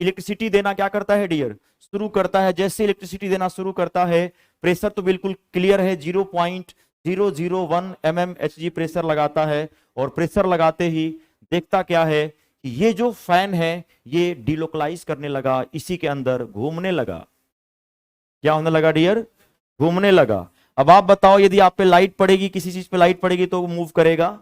इलेक्ट्रिसिटी देना क्या करता है डियर, शुरू करता है। जैसे इलेक्ट्रिसिटी देना शुरू करता है, प्रेशर तो बिल्कुल क्लियर है, 0.001 mm Hg प्रेशर लगाता है। और प्रेशर लगाते ही देखता क्या है कि ये जो फैन है ये डिलोकलाइज करने लगा, इसी के अंदर घूमने लगा। क्या होने लगा डियर? घूमने लगा। अब आप बताओ, यदि आप पे लाइट पड़ेगी, किसी चीज पे लाइट पड़ेगी तो वो मूव करेगा?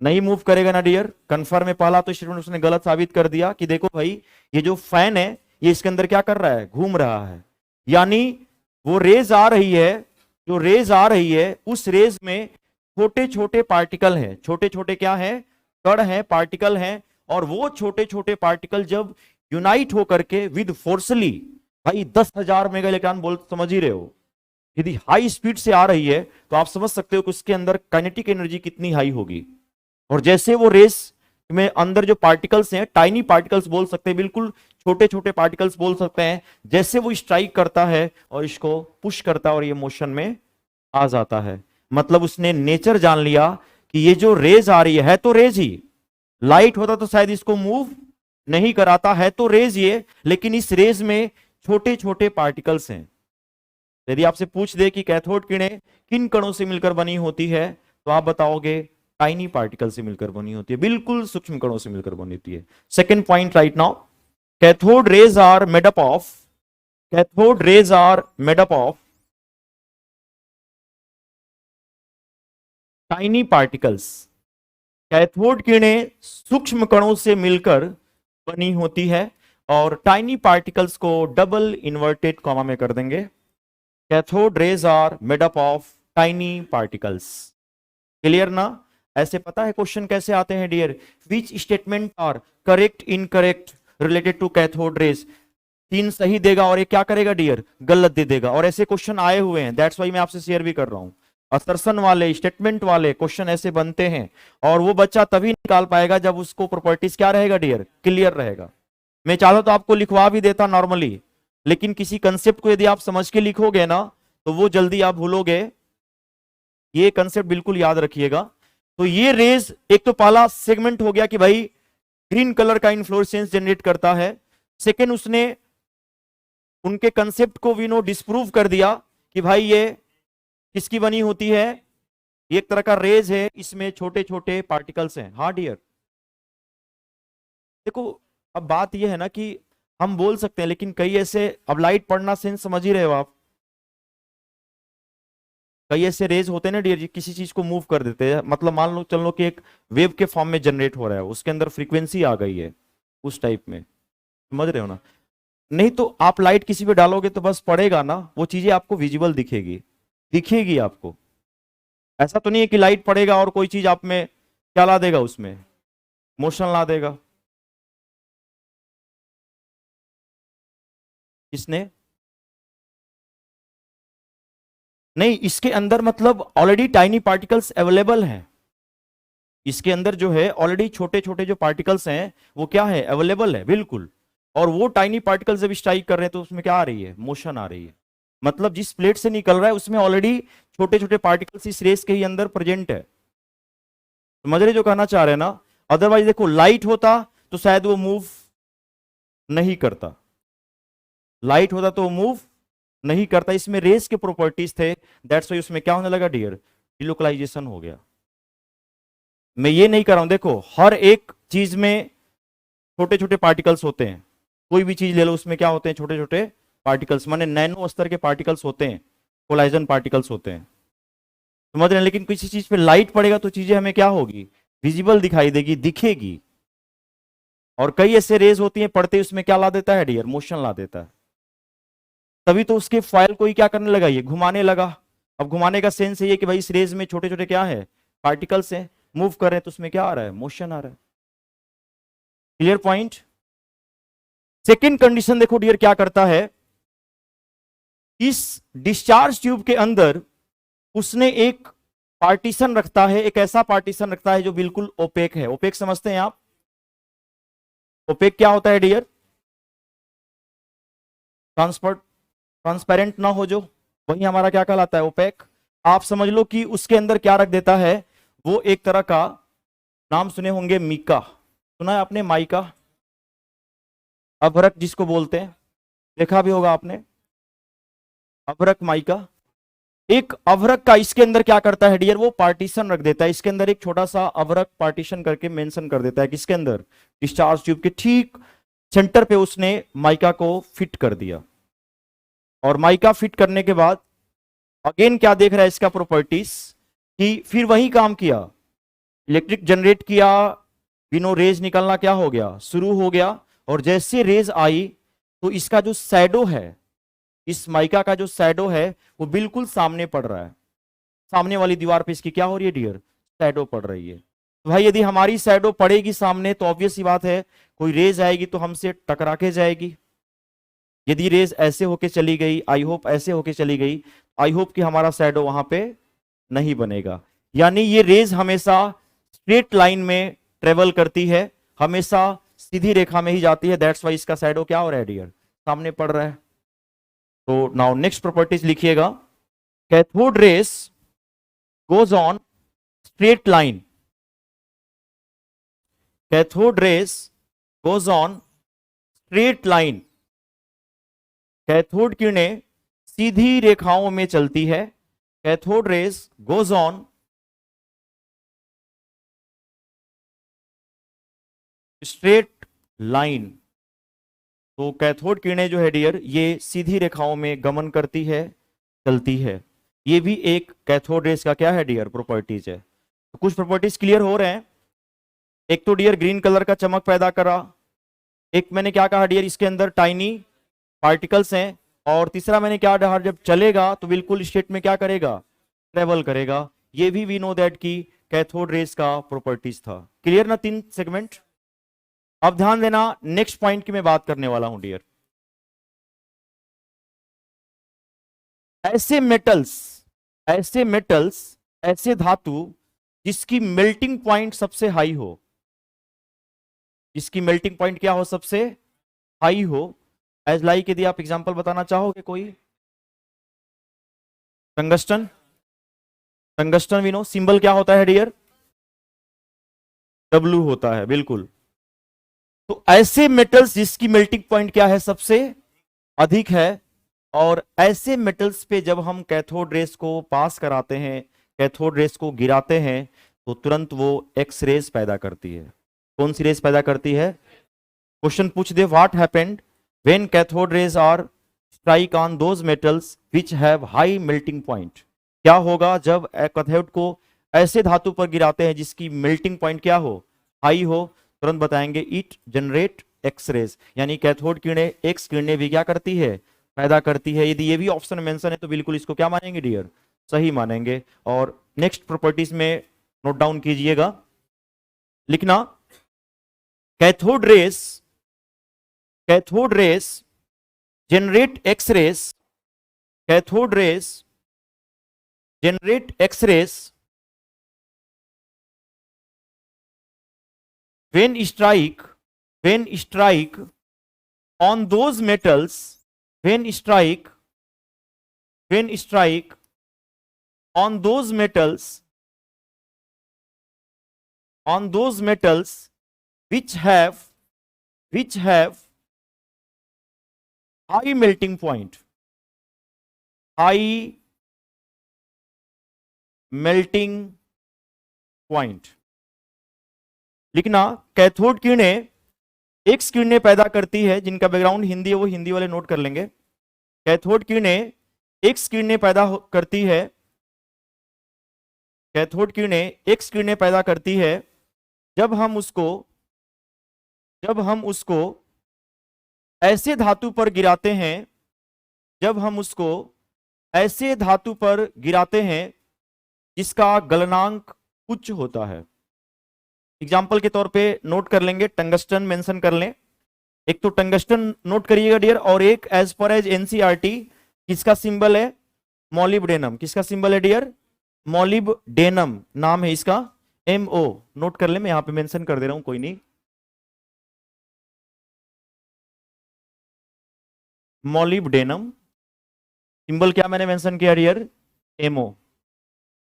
नहीं मूव करेगा ना डियर। कन्फर्म में पहला तो स्टेटमेंट उसने गलत साबित कर दिया कि देखो भाई, ये जो फैन है ये इसके अंदर क्या कर रहा है, घूम रहा है। यानी वो रेज आ रही है, जो रेज आ रही है उस रेज में छोटे छोटे पार्टिकल हैं। छोटे छोटे क्या है? कण हैं, पार्टिकल हैं। और वो छोटे छोटे पार्टिकल जब यूनाइट होकर के विद फोर्सली, भाई 10,000 मेगा इलेक्ट्रॉन बोल, समझ ही रहे हो, यदि हाई स्पीड से आ रही है तो आप समझ सकते हो कि उसके अंदर काइनेटिक एनर्जी कितनी हाई होगी। और जैसे वो रेस में अंदर जो पार्टिकल्स हैं, टाइनी पार्टिकल्स बोल सकते हैं, बिल्कुल छोटे छोटे पार्टिकल्स बोल सकते हैं, जैसे वो स्ट्राइक करता है और इसको पुश करता है और ये मोशन में आ जाता है। मतलब उसने नेचर जान लिया कि ये जो रेज आ रही है तो रेज ही, लाइट होता तो शायद इसको मूव नहीं कराता, है तो रेज ये, लेकिन इस रेज में छोटे छोटे पार्टिकल्स हैं। यदि आपसे पूछ दे कि कैथोड किरणें किन कणों से मिलकर बनी होती है, तो आप बताओगे टाइनी पार्टिकल से मिलकर बनी होती है, बिल्कुल सूक्ष्म कणों से मिलकर बनी होती है। Second point right now, cathode rays are made up of, cathode rays are made up of tiny particles. Cathode किरणें सूक्ष्म कणों से मिलकर बनी होती है। और टाइनी पार्टिकल्स को डबल इन्वर्टेड कॉमा में कर देंगे, cathode rays are made up of tiny particles. Clear ना? ऐसे पता है क्वेश्चन कैसे आते हैं dear, which statement are correct incorrect related to cathode rays. तीन सही देगा और ये क्या करेगा डियर, गलत दे देगा। और ऐसे क्वेश्चन आए हुए हैं, दैट्स वाई मैं आपसे शेयर भी कर रहा हूं। असर्शन वाले, स्टेटमेंट वाले क्वेश्चन ऐसे बनते हैं, और वो बच्चा तभी निकाल पाएगा जब उसको प्रॉपर्टीज क्या रहेगा डियर, क्लियर रहेगा। मैं चाहता तो आपको लिखवा भी देता नॉर्मली, लेकिन किसी कंसेप्ट को यदि आप समझ के लिखोगे ना तो वो जल्दी आप भूलोगे। ये कंसेप्ट बिल्कुल याद रखिएगा। तो ये रेज, एक तो पहला सेगमेंट हो गया कि भाई ग्रीन कलर का इन्फ्लोरेसेंस जनरेट करता है। सेकेंड, उसने उनके कंसेप्ट को भी नो डिस्प्रूव कर दिया कि भाई ये किसकी बनी होती है, ये एक तरह का रेज है, इसमें छोटे छोटे पार्टिकल्स हैं। हाँ डियर, देखो अब बात यह है ना कि हम बोल सकते हैं, लेकिन कई ऐसे, अब लाइट पड़ना सेंस समझ ही रहे हो आप, कई ऐसे रेज होते हैं ना डियर जी, किसी चीज को मूव कर देते हैं, मतलब मान लो चल लो कि एक वेव के फॉर्म में जनरेट हो रहा है, उसके अंदर फ्रीक्वेंसी आ गई है उस टाइप में, समझ रहे हो ना। नहीं तो आप लाइट किसी पे डालोगे तो बस पड़ेगा ना, वो चीजें आपको विजिबल दिखेगी, दिखेगी आपको। ऐसा तो नहीं है कि लाइट पड़ेगा और कोई चीज आप में क्या ला देगा, उसमें मोशन ला देगा। किसने? नहीं, इसके अंदर मतलब ऑलरेडी टाइनी पार्टिकल्स अवेलेबल हैं, इसके अंदर जो है ऑलरेडी छोटे छोटे जो पार्टिकल्स हैं वो क्या है, अवेलेबल है बिल्कुल। और वो टाइनी पार्टिकल्स जब स्ट्राइक कर रहे हैं तो उसमें क्या आ रही है, मोशन आ रही है। मतलब जिस प्लेट से निकल रहा है उसमें ऑलरेडी छोटे छोटे पार्टिकल्स इस रेस के ही अंदर प्रेजेंट है। समझ रहे जो कहना चाह रहे हैं ना। अदरवाइज देखो लाइट होता तो शायद वो मूव नहीं करता, लाइट होता तो वो मूव नहीं करता, इसमें रेस के प्रॉपर्टीज थे, दैट्स वाई उसमें क्या होने लगा डियर, डिलोकलाइजेशन हो गया। मैं ये नहीं कर रहा हूं, देखो हर एक चीज में छोटे छोटे पार्टिकल्स होते हैं, कोई भी चीज ले लो उसमें क्या होते हैं, छोटे छोटे पार्टिकल्स, माने नैनो स्तर के पार्टिकल्स होते हैं, कोलाइजन पार्टिकल्स होते हैं, समझ रहे हैं। लेकिन किसी चीज पे लाइट पड़ेगा तो चीजें हमें क्या होगी, विजिबल दिखाई देगी, दिखेगी। और कई ऐसे रेज होती हैं पड़ते उसमें क्या ला देता है डियर, मोशन ला देता है। तभी तो उसके फॉयल को ही क्या करने लगा, ये घुमाने लगा। अब घुमाने का सेंस ये है कि भाई इस रेज में छोटे छोटे क्या है, पार्टिकल्स हैं, मूव कर रहे हैं तो उसमें क्या आ रहा है, मोशन आ रहा है। Clear point. सेकेंड कंडीशन देखो डियर क्या करता है, इस डिस्चार्ज ट्यूब के अंदर उसने एक पार्टीशन रखता है, एक ऐसा पार्टीशन रखता है जो बिल्कुल ओपेक है। ओपेक समझते हैं आप, ओपेक क्या होता है डियर, ट्रांसपोर्ट ट्रांसपेरेंट ना हो जो, वही हमारा क्या कहलाता है, ओपेक। आप समझ लो कि उसके अंदर क्या रख देता है, वो एक तरह का, नाम सुने होंगे मीका, सुना है आपने, माइका, अभ्रक जिसको बोलते हैं, देखा भी होगा आपने, अभ्रक माइका। एक अभ्रक का इसके अंदर क्या करता है डियर, वो पार्टीशन रख देता है, इसके अंदर एक छोटा सा अभ्रक पार्टीशन करके मेंशन कर देता है, किसके अंदर, डिस्चार्ज ट्यूब के ठीक सेंटर पे उसने माइका को फिट कर दिया। और माइका फिट करने के बाद अगेन क्या देख रहा है इसका प्रॉपर्टीज, कि फिर वही काम किया, इलेक्ट्रिक जनरेट किया, बिनो रेज निकलना क्या हो गया, शुरू हो गया। और जैसे रेज आई तो इसका जो शैडो है, इस माइका का जो शैडो है वो बिल्कुल सामने पड़ रहा है, सामने वाली दीवार पे इसकी क्या हो रही है डियर, शैडो पड़ रही है। तो भाई यदि हमारी शैडो पड़ेगी सामने तो ऑब्वियस सी बात है कोई रेज आएगी तो हमसे टकरा के जाएगी। यदि रेज ऐसे होके चली गई, आई होप ऐसे होके चली गई, आई होप कि हमारा शैडो वहां पे नहीं बनेगा। यानी ये रेज हमेशा स्ट्रेट लाइन में ट्रेवल करती है, हमेशा सीधी रेखा में ही जाती है, दैट्स वाई इसका शैडो क्या हो रहा है डियर, सामने पड़ रहा है। तो नाउ नेक्स्ट प्रॉपर्टीज लिखिएगा, cathode rays goes on straight line, cathode rays goes on straight line, cathode किरणें सीधी रेखाओं में चलती है, cathode rays goes on straight line. तो कैथोड किरणें जो है डियर ये सीधी रेखाओं में गमन करती है, चलती है। ये भी एक कैथोड रेस का क्या है डियर, प्रॉपर्टीज है। तो कुछ प्रॉपर्टीज क्लियर हो रहे हैं। एक तो डियर ग्रीन कलर का चमक पैदा करा, एक मैंने क्या कहा डियर इसके अंदर टाइनी पार्टिकल्स हैं, और तीसरा मैंने क्या कहा, जब चलेगा तो बिल्कुल स्ट्रेट में क्या करेगा, ट्रेवल करेगा। ये भी वी नो दैट की कैथोड रेस का प्रॉपर्टीज था। क्लियर ना तीन सेगमेंट। अब ध्यान देना नेक्स्ट पॉइंट की मैं बात करने वाला हूं डियर, ऐसे मेटल्स, ऐसे मेटल्स, ऐसे धातु जिसकी मेल्टिंग पॉइंट सबसे हाई हो, जिसकी मेल्टिंग पॉइंट क्या हो, सबसे हाई हो। एज लाइक यदि आप एग्जांपल बताना चाहोगे कोई, tungsten, tungsten we know symbol क्या होता है डियर, डब्ल्यू होता है बिल्कुल। तो ऐसे मेटल्स जिसकी मेल्टिंग पॉइंट क्या है, सबसे अधिक है, और ऐसे मेटल्स पे जब हम कैथोड रेस को पास कराते हैं, कैथोड रेस को गिराते हैं, तो तुरंत वो एक्स रेस पैदा करती है। कौन सी रेस पैदा करती है, क्वेश्चन पूछ दे what happened when cathode rays are strike on those metals which have high melting point. क्या होगा जब कैथोड को ऐसे धातु पर गिराते हैं जिसकी मेल्टिंग पॉइंट क्या हो, हाई हो। तुरंत बताएंगे इट जनरेट एक्स रेज, यानी कैथोड किरणें एक्स किरणें भी क्या करती है, पैदा करती है। यदि ये भी ऑप्शन मेंशन है तो बिल्कुल इसको क्या मानेंगे डियर, सही मानेंगे। और नेक्स्ट प्रॉपर्टीज में नोट डाउन कीजिएगा, लिखना cathode rays generate X-rays, cathode rays generate X-rays when strike on those metals, when strike on those metals which have high melting point, high melting point। लिखना cathode किरणें x किरणें पैदा करती है, जिनका बैकग्राउंड हिंदी है वो हिंदी वाले नोट कर लेंगे। कैथोड किरणें एक्स किरणें पैदा करती है, कैथोड किरणें एक्स किरणें पैदा करती है जब हम उसको ऐसे धातु पर गिराते हैं, जब हम उसको ऐसे धातु पर गिराते हैं जिसका गलनांक उच्च होता है। एग्जाम्पल के तौर पे नोट कर लेंगे, टंगस्टन मेंशन कर लें। एक तो टंगस्टन नोट करिएगा डियर, और एक एज पर एज एनसीईआरटी किसका सिंबल है, मॉलिब्डेनम। किसका सिंबल है डियर, मॉलिब्डेनम नाम है इसका, MO नोट कर ले, मैं यहां पे मेंशन कर दे रहा हूं, कोई नहीं। मॉलिब्डेनम सिंबल क्या मैंने मेंशन किया डियर, MO।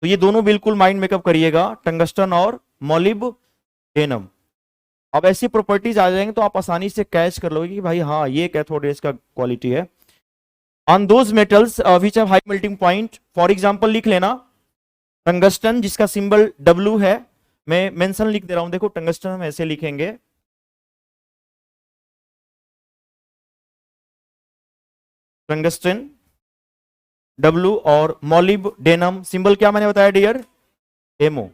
तो ये दोनों बिल्कुल माइंड मेकअप करिएगा, टंगस्टन और मॉलिब्डेनम। अब ऐसी प्रॉपर्टीज आ जाएंगे तो आप आसानी से कैच कर लोगे कि भाई हाँ ये कैथोड रेज का क्वालिटी है। On those metals which have high melting point, for example लिख लेना टंगस्टन जिसका सिंबल W है, मैं मेंशन लिख दे रहा हूं, देखो टंगस्टन हम ऐसे लिखेंगे, टंगस्टन W, और मॉलिब्डेनम सिंबल क्या मैंने बताया डियर, MO।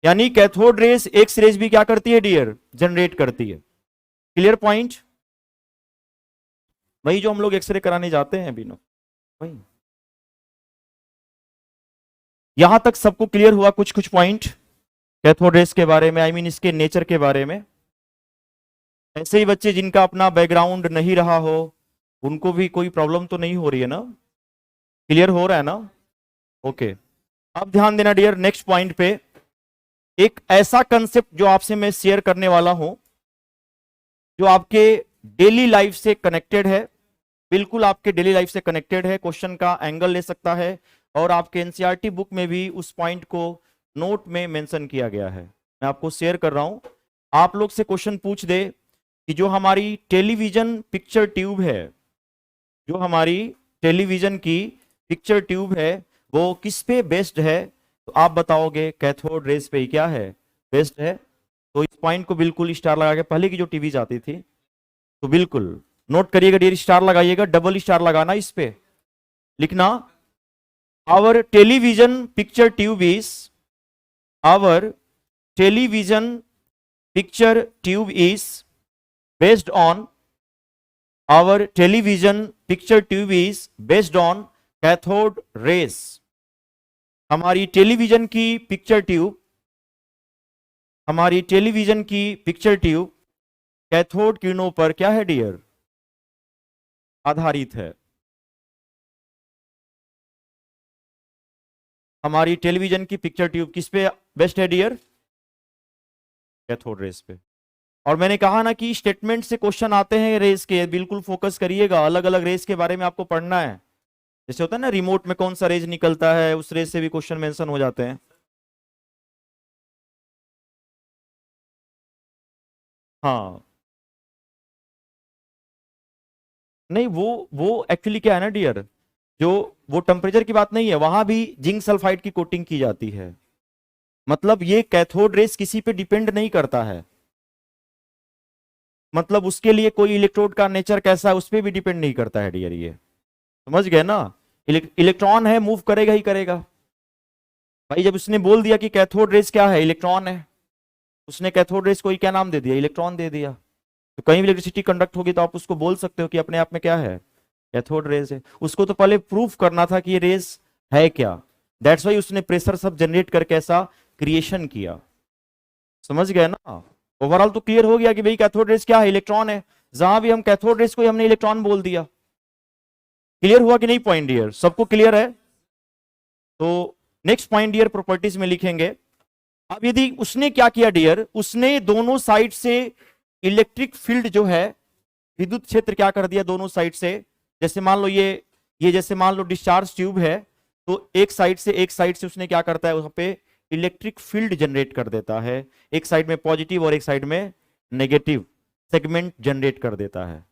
यानी कैथोड रेस एक्स रेज भी क्या करती है डियर, जनरेट करती है। क्लियर पॉइंट, वही जो हम लोग एक्सरे कराने जाते हैं बिनो, वही। यहां तक सबको क्लियर हुआ कुछ कुछ पॉइंट कैथोड रेस के बारे में, आई मीन इसके नेचर के बारे में। ऐसे ही बच्चे जिनका अपना बैकग्राउंड नहीं रहा हो उनको भी कोई प्रॉब्लम तो नहीं हो रही है ना, क्लियर हो रहा है ना, ओके। अब ध्यान देना डियर, नेक्स्ट पॉइंट पे एक ऐसा कंसेप्ट जो आपसे मैं शेयर करने वाला हूं जो आपके डेली लाइफ से कनेक्टेड है, बिल्कुल आपके डेली लाइफ से कनेक्टेड है, क्वेश्चन का एंगल ले सकता है, और आपके एनसीईआरटी बुक में भी उस पॉइंट को नोट में मेंशन किया गया है। मैं आपको शेयर कर रहा हूं। आप लोग से क्वेश्चन पूछ दे कि जो हमारी टेलीविजन पिक्चर ट्यूब है, जो हमारी टेलीविजन की पिक्चर ट्यूब है वो किस पे बेस्ड है, तो आप बताओगे कैथोड रेस पे ही क्या है, बेस्ड है। तो इस पॉइंट को बिल्कुल स्टार लगा के, पहले की जो टीवीज आती थी तो बिल्कुल नोट करिएगा डियर, स्टार लगाइएगा, डबल स्टार लगाना इस पे, लिखना our television picture tube is, our television picture tube is based on, our television picture tube is based on cathode rays. हमारी टेलीविजन की पिक्चर ट्यूब, हमारी टेलीविजन की पिक्चर ट्यूब कैथोड किरणों पर क्या है डियर, आधारित है। हमारी टेलीविजन की पिक्चर ट्यूब किस पे बेस्ट है डियर, कैथोड रेस पे। और मैंने कहा ना कि स्टेटमेंट से क्वेश्चन आते हैं रेस के, बिल्कुल फोकस करिएगा, अलग अलग रेस के बारे में आपको पढ़ना है। जैसे होता है ना रिमोट में कौन सा रेज निकलता है, उस रेज से भी क्वेश्चन मेंशन हो जाते हैं। हाँ नहीं, वो एक्चुअली क्या है ना डियर, जो वो टेम्परेचर की बात नहीं है, वहां भी जिंक सल्फाइड की कोटिंग की जाती है। मतलब ये कैथोड रेस किसी पे डिपेंड नहीं करता है, मतलब उसके लिए कोई इलेक्ट्रोड का नेचर कैसा है उस पर भी डिपेंड नहीं करता है डियर, ये समझ गए ना। इलेक्ट्रॉन है, मूव करेगा ही करेगा। भाई जब उसने बोल दिया कि कैथोड रेज क्या है, इलेक्ट्रॉन है, उसने कैथोड रेज को ही क्या नाम दे दिया, इलेक्ट्रॉन दे दिया। तो कहीं भी इलेक्ट्रिसिटी कंडक्ट होगी तो आप उसको बोल सकते हो कि अपने आप में क्या है, कैथोड रेज है। उसको तो पहले प्रूफ करना था कि ये रेज है क्या, दैट्स वाई उसने प्रेशर सब जनरेट करके ऐसा क्रिएशन किया। समझ गए ना। ओवरऑल तो क्लियर हो गया कि भाई कैथोड रेज क्या है, इलेक्ट्रॉन है। जहां भी हम कैथोड रेज को हमने इलेक्ट्रॉन बोल दिया। क्लियर हुआ कि नहीं पॉइंट डियर, सबको क्लियर है। तो नेक्स्ट पॉइंट डियर प्रॉपर्टीज में लिखेंगे। अब यदि उसने क्या किया डियर, उसने दोनों साइड से इलेक्ट्रिक फील्ड जो है, विद्युत क्षेत्र क्या कर दिया दोनों साइड से। जैसे मान लो ये जैसे मान लो डिस्चार्ज ट्यूब है, तो एक साइड से उसने क्या करता है, वहां पे इलेक्ट्रिक फील्ड जनरेट कर देता है। एक साइड में पॉजिटिव और एक साइड में नेगेटिव सेगमेंट जनरेट कर देता है।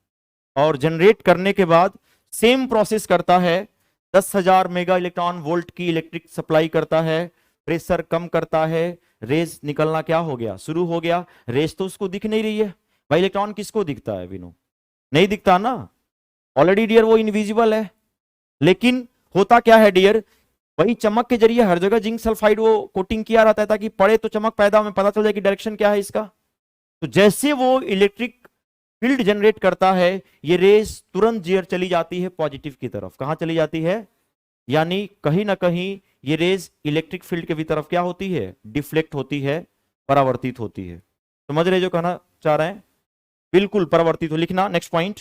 और जनरेट करने के बाद सेम प्रोसेस करता है, 10,000 मेगा इलेक्ट्रॉन वोल्ट की इलेक्ट्रिक सप्लाई करता है, प्रेशर कम करता है, रेज निकलना क्या हो गया, शुरू हो गया। रेज तो उसको दिख नहीं रही है भाई, इलेक्ट्रॉन किसको दिखता है विनो, नहीं दिखता ना, ऑलरेडी डियर वो इनविजिबल है। लेकिन होता क्या है डियर, वही चमक के जरिए हर जगह जिंक सल्फाइड वो कोटिंग किया रहता है ताकि पड़े तो चमक पैदा हो, में पता चल जाए कि डायरेक्शन क्या है इसका। तो जैसे वो इलेक्ट्रिक फील्ड जनरेट करता है, ये रेस तुरंत जियर चली जाती है पॉजिटिव की तरफ। कहां चली जाती है, यानी कहीं ना कहीं ये रेज इलेक्ट्रिक फील्ड के भी तरफ क्या होती है, डिफ्लेक्ट होती है, परावर्तित होती है। समझ रहे जो कहना चाह रहे हैं, बिल्कुल परावर्तित हो। लिखना नेक्स्ट पॉइंट।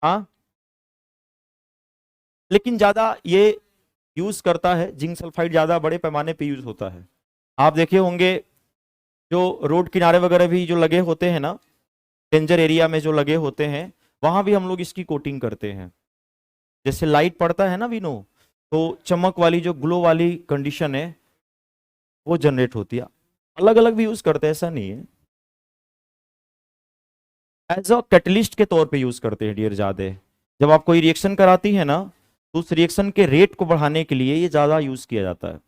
हाँ, लेकिन ज्यादा ये यूज करता है जिंक सल्फाइड, ज्यादा बड़े पैमाने पे यूज होता है। आप देखे होंगे जो रोड किनारे वगैरह भी जो लगे होते हैं ना, डेंजर एरिया में जो लगे होते हैं, वहां भी हम लोग इसकी कोटिंग करते हैं। जैसे लाइट पड़ता है ना विनो, तो चमक वाली जो ग्लो वाली कंडीशन है वो जनरेट होती है। अलग अलग भी यूज करते हैं, ऐसा नहीं है। एज अ कैटलिस्ट के तौर पे यूज करते हैं डियर ज्यादा। जब आप कोई रिएक्शन कराती है ना, तो उस रिएक्शन के रेट को बढ़ाने के लिए ये ज्यादा यूज किया जाता है।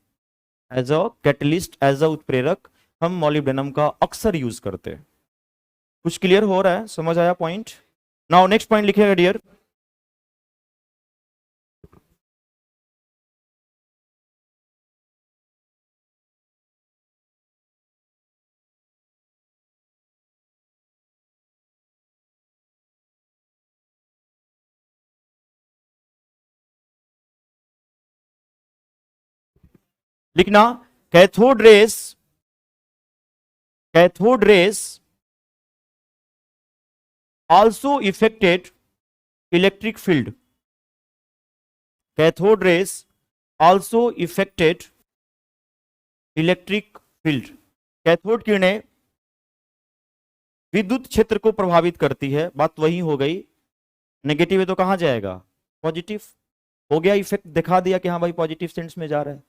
As a catalyst, as a उत्प्रेरक हम मॉलिब्डेनम का अक्सर यूज करते हैं। कुछ क्लियर हो रहा है, समझ आया पॉइंट। नाउ नेक्स्ट पॉइंट लिखिएगा डियर। लिखना, cathode rays, cathode rays also affected electric field. Cathode rays also affected electric field. Cathode किरणें विद्युत क्षेत्र को प्रभावित करती है, बात वही हो गई। नेगेटिव है तो कहां जाएगा, पॉजिटिव। हो गया, इफेक्ट दिखा दिया कि हाँ भाई पॉजिटिव सेंस में जा रहा है।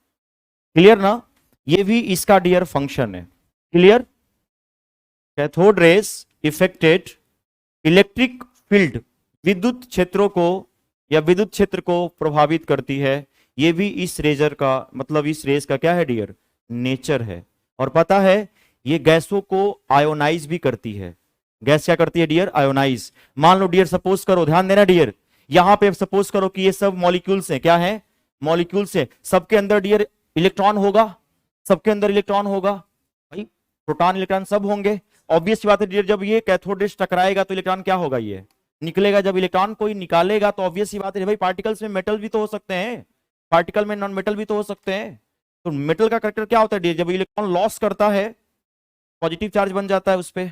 क्लियर ना, ये भी इसका डियर फंक्शन है। Clear, cathode rays affected electric field, विद्युत क्षेत्रों को या विद्युत क्षेत्र को प्रभावित करती है। ये भी इस रेजर का मतलब इस रेस का क्या है डियर, नेचर है। और पता है ये गैसों को आयोनाइज भी करती है। गैस क्या करती है डियर, आयोनाइज। मान लो डियर, सपोज करो, ध्यान देना डियर, यहां पे सपोज करो कि ये सब मॉलिक्यूल्स हैं, क्या है, मॉलिक्यूल्स है। सबके अंदर डियर इलेक्ट्रॉन होगा, सबके अंदर इलेक्ट्रॉन होगा भाई, प्रोटॉन इलेक्ट्रॉन सब होंगे। ऑब्वियस बात है डियर, जब ये कैथोड रेस टकराएगा तो इलेक्ट्रॉन क्या होगा, ये निकलेगा। जब इलेक्ट्रॉन कोई निकालेगा तो ऑब्वियस सी बात है भाई, पार्टिकल्स में मेटल भी तो हो सकते हैं, पार्टिकल में नॉन मेटल भी तो हो सकते हैं। तो मेटल का करेक्टर क्या होता है डियर, जब इलेक्ट्रॉन लॉस करता है पॉजिटिव चार्ज बन जाता है उस पर।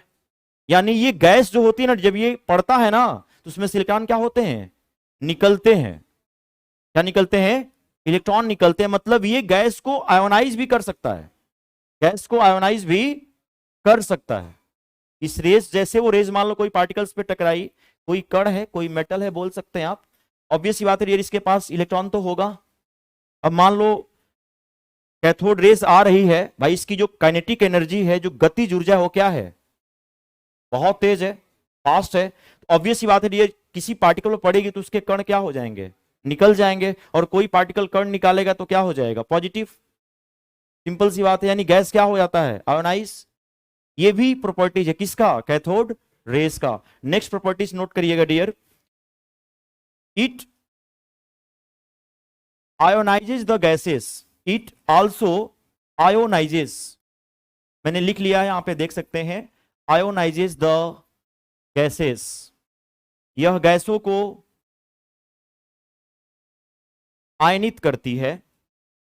यानी ये गैस जो होती है ना, जब ये पड़ता है ना, तो उसमें से इलेक्ट्रॉन क्या होते हैं, निकलते हैं। क्या निकलते हैं, इलेक्ट्रॉन निकलते हैं। मतलब ये गैस को आयोनाइज भी कर सकता है, गैस को आयोनाइज भी कर सकता है। इस रेस जैसे वो रेस मान लो कोई पार्टिकल्स पे टकराई, कोई कण है, कोई मेटल है, बोल सकते हैं आप। ऑब्वियस सी बात है यार, इसके पास इलेक्ट्रॉन तो होगा। अब मान लो कैथोड रेस आ रही है भाई, इसकी जो काइनेटिक एनर्जी है, जो गतिज ऊर्जा है, वो क्या है, बहुत तेज है, फास्ट है। ऑब्वियस सी बात है ये किसी पार्टिकल पर पड़ेगी तो उसके कण क्या हो जाएंगे, निकल जाएंगे। और कोई पार्टिकल कण निकालेगा तो क्या हो जाएगा, पॉजिटिव। सिंपल सी बात है, यानी गैस क्या हो जाता है, आयोनाइज। ये भी प्रॉपर्टीज है किसका, कैथोड रेस का। नेक्स्ट प्रॉपर्टीज नोट करिएगा dear, it ionises the gases, it also ionises, मैंने लिख लिया है यहां पे देख सकते हैं, आयोनाइजेस द गैसेस, यह गैसों को आयनित करती है,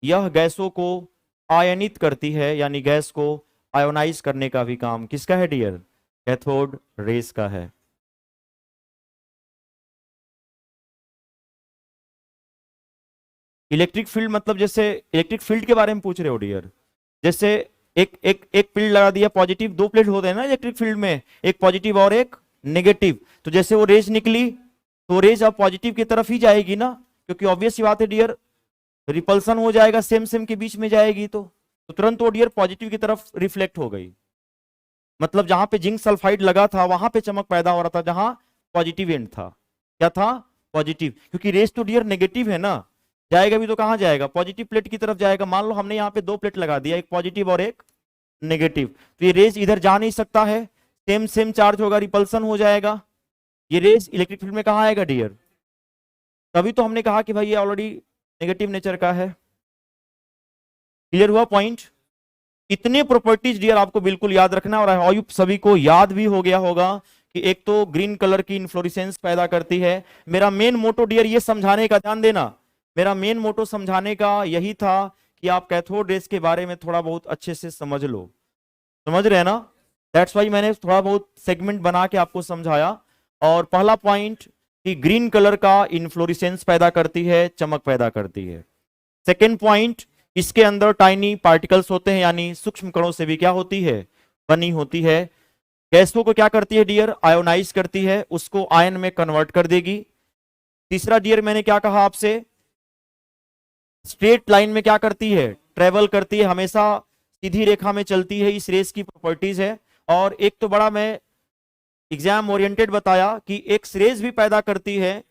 यह गैसों को आयनित करती है, यानी गैस को आयोनाइज करने का भी काम किसका है डियर, कैथोड रेस का है। इलेक्ट्रिक फील्ड मतलब जैसे इलेक्ट्रिक फील्ड के बारे में पूछ रहे हो डियर, जैसे एक एक एक प्लेट लगा दिया पॉजिटिव, दो प्लेट होते हैं ना इलेक्ट्रिक फील्ड में, एक पॉजिटिव और एक नेगेटिव, तो जैसे वो रेज निकली तो रेज अब पॉजिटिव की तरफ ही जाएगी ना, क्योंकि ऑब्वियस सी बात है डियर, रिपल्सन हो जाएगा, सेम सेम के बीच में जाएगी, तो तुरंत वो डियर पॉजिटिव की तरफ रिफ्लेक्ट हो गई। मतलब जहां पे जिंक सल्फाइड लगा था वहां पे चमक पैदा हो रहा था जहां पॉजिटिव एंड था, क्या था, पॉजिटिव, क्योंकि रेज तो डियर नेगेटिव है ना, जाएगा भी तो कहां जाएगा, पॉजिटिव प्लेट की तरफ जाएगा। मान लो हमने यहाँ पे दो प्लेट लगा दिया, एक पॉजिटिव और एक नेगेटिव, तो ये रेज इधर जा नहीं सकता है, सेम सेम चार्ज होगा, रिपल्सन हो जाएगा, ये रेज इलेक्ट्रिक फील्ड में कहां आएगा डियर, तभी तो हमने कहा कि भाई ये ऑलरेडी नेगेटिव नेचर का है। क्लियर हुआ पॉइंट। इतने प्रॉपर्टीज डियर आपको बिल्कुल याद रखना, और आई होप सभी को याद भी हो गया होगा कि एक तो ग्रीन कलर की इन्फ्लोरेसेंस पैदा करती है। मेरा मेन मोटो डियर ये समझाने का, ध्यान देना, मेरा मेन मोटो समझाने का यही था कि आप कैथोड रेस के बारे में थोड़ा बहुत अच्छे से समझ लो, समझ रहे हैं ना, दैट्स वाई मैंने थोड़ा बहुत सेगमेंट बना के आपको समझाया। और पहला पॉइंट कि ग्रीन कलर का इन्फ्लोरेसेंस पैदा करती है, चमक पैदा करती है। सेकेंड पॉइंट, इसके अंदर टाइनी पार्टिकल्स होते हैं, यानी सूक्ष्म कणों से भी क्या होती है, बनी होती है। गैसों को क्या करती है डियर, आयोनाइज करती है, उसको आयन में कन्वर्ट कर देगी। तीसरा डियर मैंने क्या कहा आपसे, स्ट्रेट लाइन में क्या करती है, ट्रेवल करती है, हमेशा सीधी रेखा में चलती है, इस रेस की प्रॉपर्टीज है। और एक तो बड़ा मैं एग्जाम ओरिएंटेड बताया कि एक रेस भी पैदा करती है,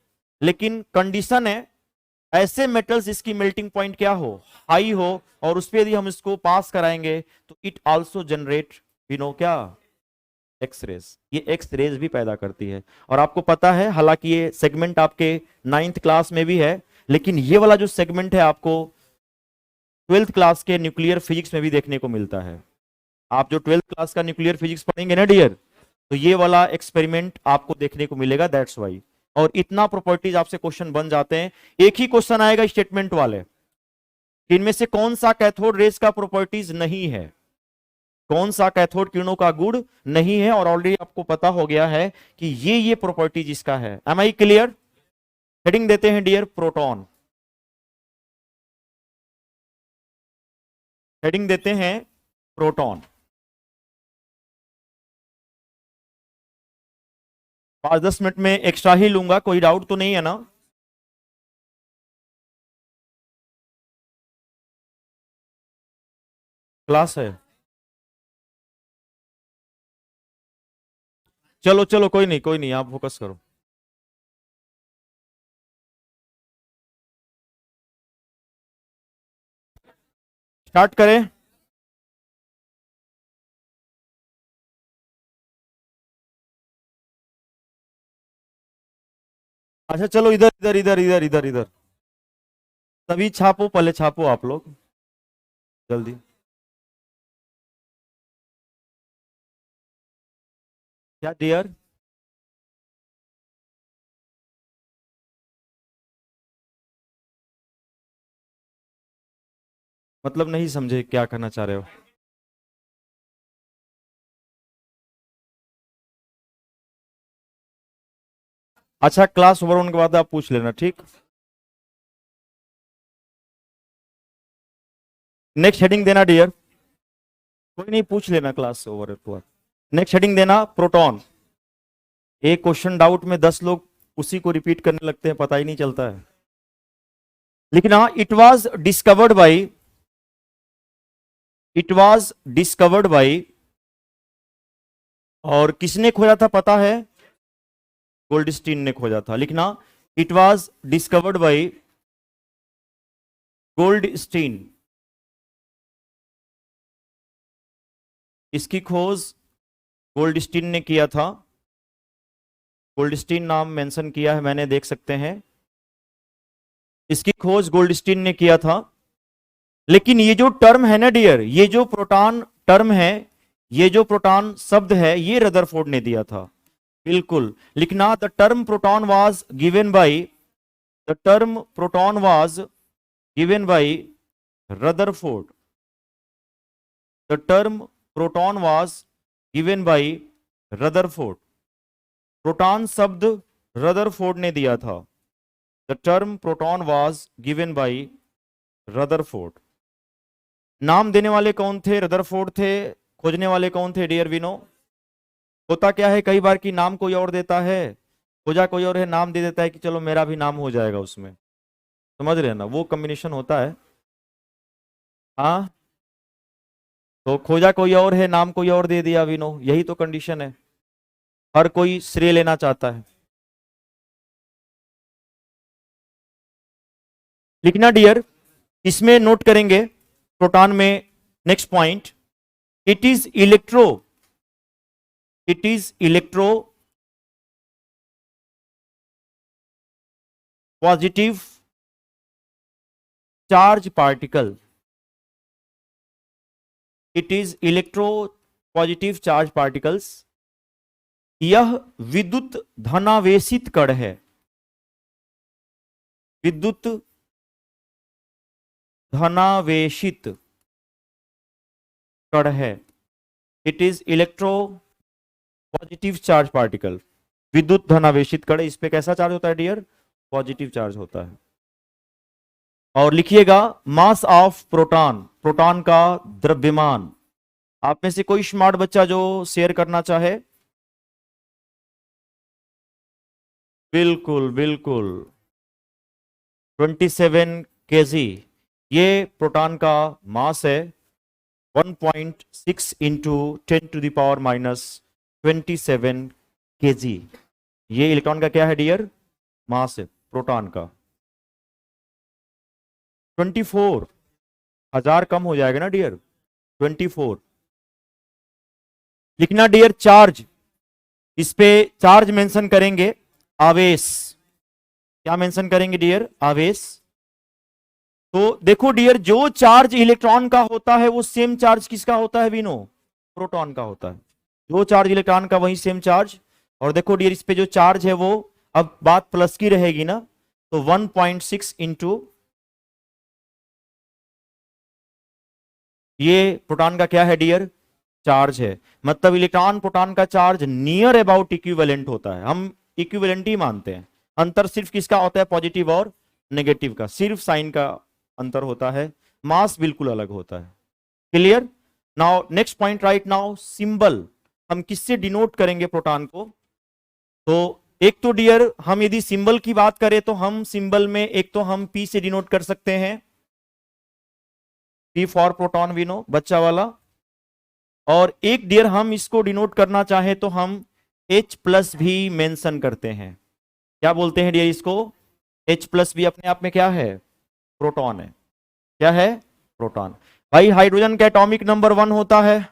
लेकिन कंडीशन है ऐसे मेटल्स इसकी मेल्टिंग पॉइंट क्या हो, हाई हो, और उस पर यदि हम इसको पास कराएंगे तो it also generate you know क्या, एक्स रेस, ये एक्स रेस भी पैदा करती है। और आपको पता है, हालांकि ये सेगमेंट आपके 9th क्लास में भी है, लेकिन ये वाला जो सेगमेंट है आपको 12th क्लास के न्यूक्लियर फिजिक्स में भी देखने को मिलता है। आप जो 12th क्लास का न्यूक्लियर फिजिक्स पढ़ेंगे ना डियर, तो ये वाला एक्सपेरिमेंट आपको देखने को मिलेगा, दैट्स वाई। और इतना प्रॉपर्टीज आपसे क्वेश्चन बन जाते हैं, एक ही क्वेश्चन आएगा स्टेटमेंट वाले, इनमें से कौन सा कैथोड रेस का प्रॉपर्टीज नहीं है, कौन सा कैथोड किरणों का गुण नहीं है, और ऑलरेडी आपको पता हो गया है कि ये प्रॉपर्टीज इसका है। M I clear. हेडिंग देते हैं डियर प्रोटॉन, हेडिंग देते हैं प्रोटॉन। 5-10 मिनट में एक्स्ट्रा ही लूंगा, कोई डाउट तो नहीं है ना। क्लास है, चलो चलो कोई नहीं कोई नहीं, आप फोकस करो। स्टार्ट करें। अच्छा चलो, इधर इधर इधर इधर इधर इधर तभी छापो, पहले छापो आप लोग जल्दी। क्या डियर, मतलब नहीं समझे क्या करना चाह रहे हो। अच्छा क्लास ओवर होने के बाद आप पूछ लेना, ठीक। नेक्स्ट हेडिंग देना डियर, कोई नहीं पूछ लेना क्लास ओवर के बाद। नेक्स्ट हेडिंग देना प्रोटॉन। एक क्वेश्चन डाउट में 10 लोग उसी को रिपीट करने लगते हैं, पता ही नहीं चलता है। लेकिन हाँ, इट वाज डिस्कवर्ड बाई, और किसने खोजा था पता है, गोल्डस्टीन ने खोजा था। लिखना, it was discovered by Goldstein. इसकी खोज गोल्डस्टीन ने किया था, गोल्डस्टीन नाम मेंशन किया है मैंने, देख सकते हैं। इसकी खोज गोल्डस्टीन ने किया था। लेकिन ये जो टर्म है ना डियर, ये जो प्रोटॉन टर्म है, ये जो प्रोटॉन शब्द है, ये रदरफोर्ड ने दिया था। बिल्कुल लिखना, the term proton was given by, the term proton was given by Rutherford, the term proton was given by Rutherford. Proton शब्द रदरफोर्ड ने दिया था। The term proton was given by Rutherford. नाम देने वाले कौन थे? रदरफोर्ड थे। खोजने वाले कौन थे डियर विनो? होता क्या है कई बार कि नाम कोई और देता है, खोजा कोई और है, नाम दे देता है कि चलो मेरा भी नाम हो जाएगा उसमें, समझ रहे हैं ना, वो कॉम्बिनेशन होता है। हाँ, तो खोजा कोई और है, नाम कोई और दे दिया विनो, यही तो कंडीशन है। हर कोई श्रेय लेना चाहता है। लिखना डियर, इसमें नोट करेंगे प्रोटॉन में next point, it is electro, it is electro positive charge particle, it is electro positive charge particles. यह विद्युत धनावेशित कण है, विद्युत धनावेशित कण है। It is electro positive charge particle, विद्युत धनावेशित कण। इस पे कैसा चार्ज होता है डियर? पॉजिटिव चार्ज होता है। और लिखिएगा मास ऑफ प्रोटॉन, प्रोटॉन का द्रव्यमान। आप में से कोई स्मार्ट बच्चा जो शेयर करना चाहे? बिल्कुल बिल्कुल, 27 केजी ये प्रोटॉन का मास है। 1.6 इंटू 10⁻⁻27 केजी, ये इलेक्ट्रॉन का क्या है डियर? मास है प्रोटॉन का। 24,000 कम हो जाएगा ना डियर, 24। लिखना डियर चार्ज, इस पे चार्ज मेंशन करेंगे, आवेश। क्या मेंशन करेंगे डियर? आवेश। तो देखो डियर, जो चार्ज इलेक्ट्रॉन का होता है वो सेम चार्ज किसका होता है विनो? प्रोटॉन का होता है। जो चार्ज इलेक्ट्रॉन का वही सेम चार्ज। और देखो डियर, इस पे जो चार्ज है वो, अब बात प्लस की रहेगी ना, तो 1.6 इंटू, ये प्रोटॉन का क्या है डियर? चार्ज है। मतलब इलेक्ट्रॉन प्रोटॉन का चार्ज नियर अबाउट इक्विवेलेंट होता है, हम इक्विवेलेंट ही मानते हैं। अंतर सिर्फ किसका होता है? पॉजिटिव और नेगेटिव का, सिर्फ साइन का अंतर होता है, मास बिल्कुल अलग होता है। Clear? Now next point, right now symbol, हम किससे डिनोट करेंगे प्रोटॉन को? तो एक तो डियर, हम यदि सिंबल की बात करें तो हम सिंबल में एक तो हम पी से डिनोट कर सकते हैं, पी फॉर प्रोटॉन विनो, बच्चा वाला। और एक डियर हम इसको डिनोट करना चाहे तो हम H प्लस भी मेंशन करते हैं। क्या बोलते हैं डियर इसको? H प्लस भी अपने आप में क्या है? प्रोटॉन है। क्या है? प्रोटॉन। भाई हाइड्रोजन का एटॉमिक नंबर 1 होता है,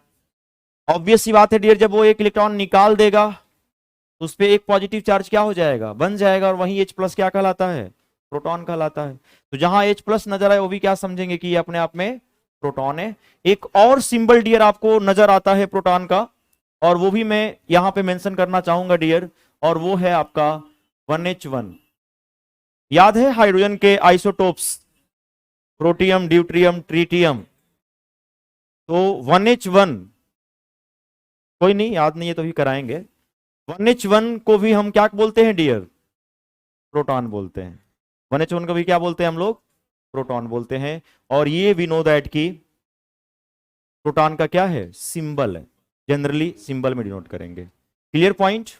ऑब्वियस सी बात है डियर, जब वो एक इलेक्ट्रॉन निकाल देगा तो उस पर एक पॉजिटिव चार्ज क्या हो जाएगा? बन जाएगा, और वही H प्लस क्या कहलाता है? प्रोटॉन कहलाता है। तो जहां H प्लस नजर आए वो भी क्या समझेंगे कि ये अपने आप में प्रोटॉन है। एक और सिंबल डियर आपको नजर आता है प्रोटॉन का, और वो भी मैं यहां पे मेंशन करना चाहूंगा डियर, और वो है आपका 1H1। याद है हाइड्रोजन के आइसोटोप्स, प्रोटियम, ड्यूट्रियम, ट्रीटियम। तो 1H1, कोई नहीं याद नहीं है तो भी कराएंगे। 1H1 को भी हम क्या बोलते हैं डियर? प्रोटॉन बोलते हैं। 1H1 को भी क्या बोलते हैं हम लोग? प्रोटॉन बोलते हैं। और ये वी नो दैट की प्रोटॉन का क्या है? सिंबल है, जनरली सिंबल में डिनोट करेंगे। Clear point?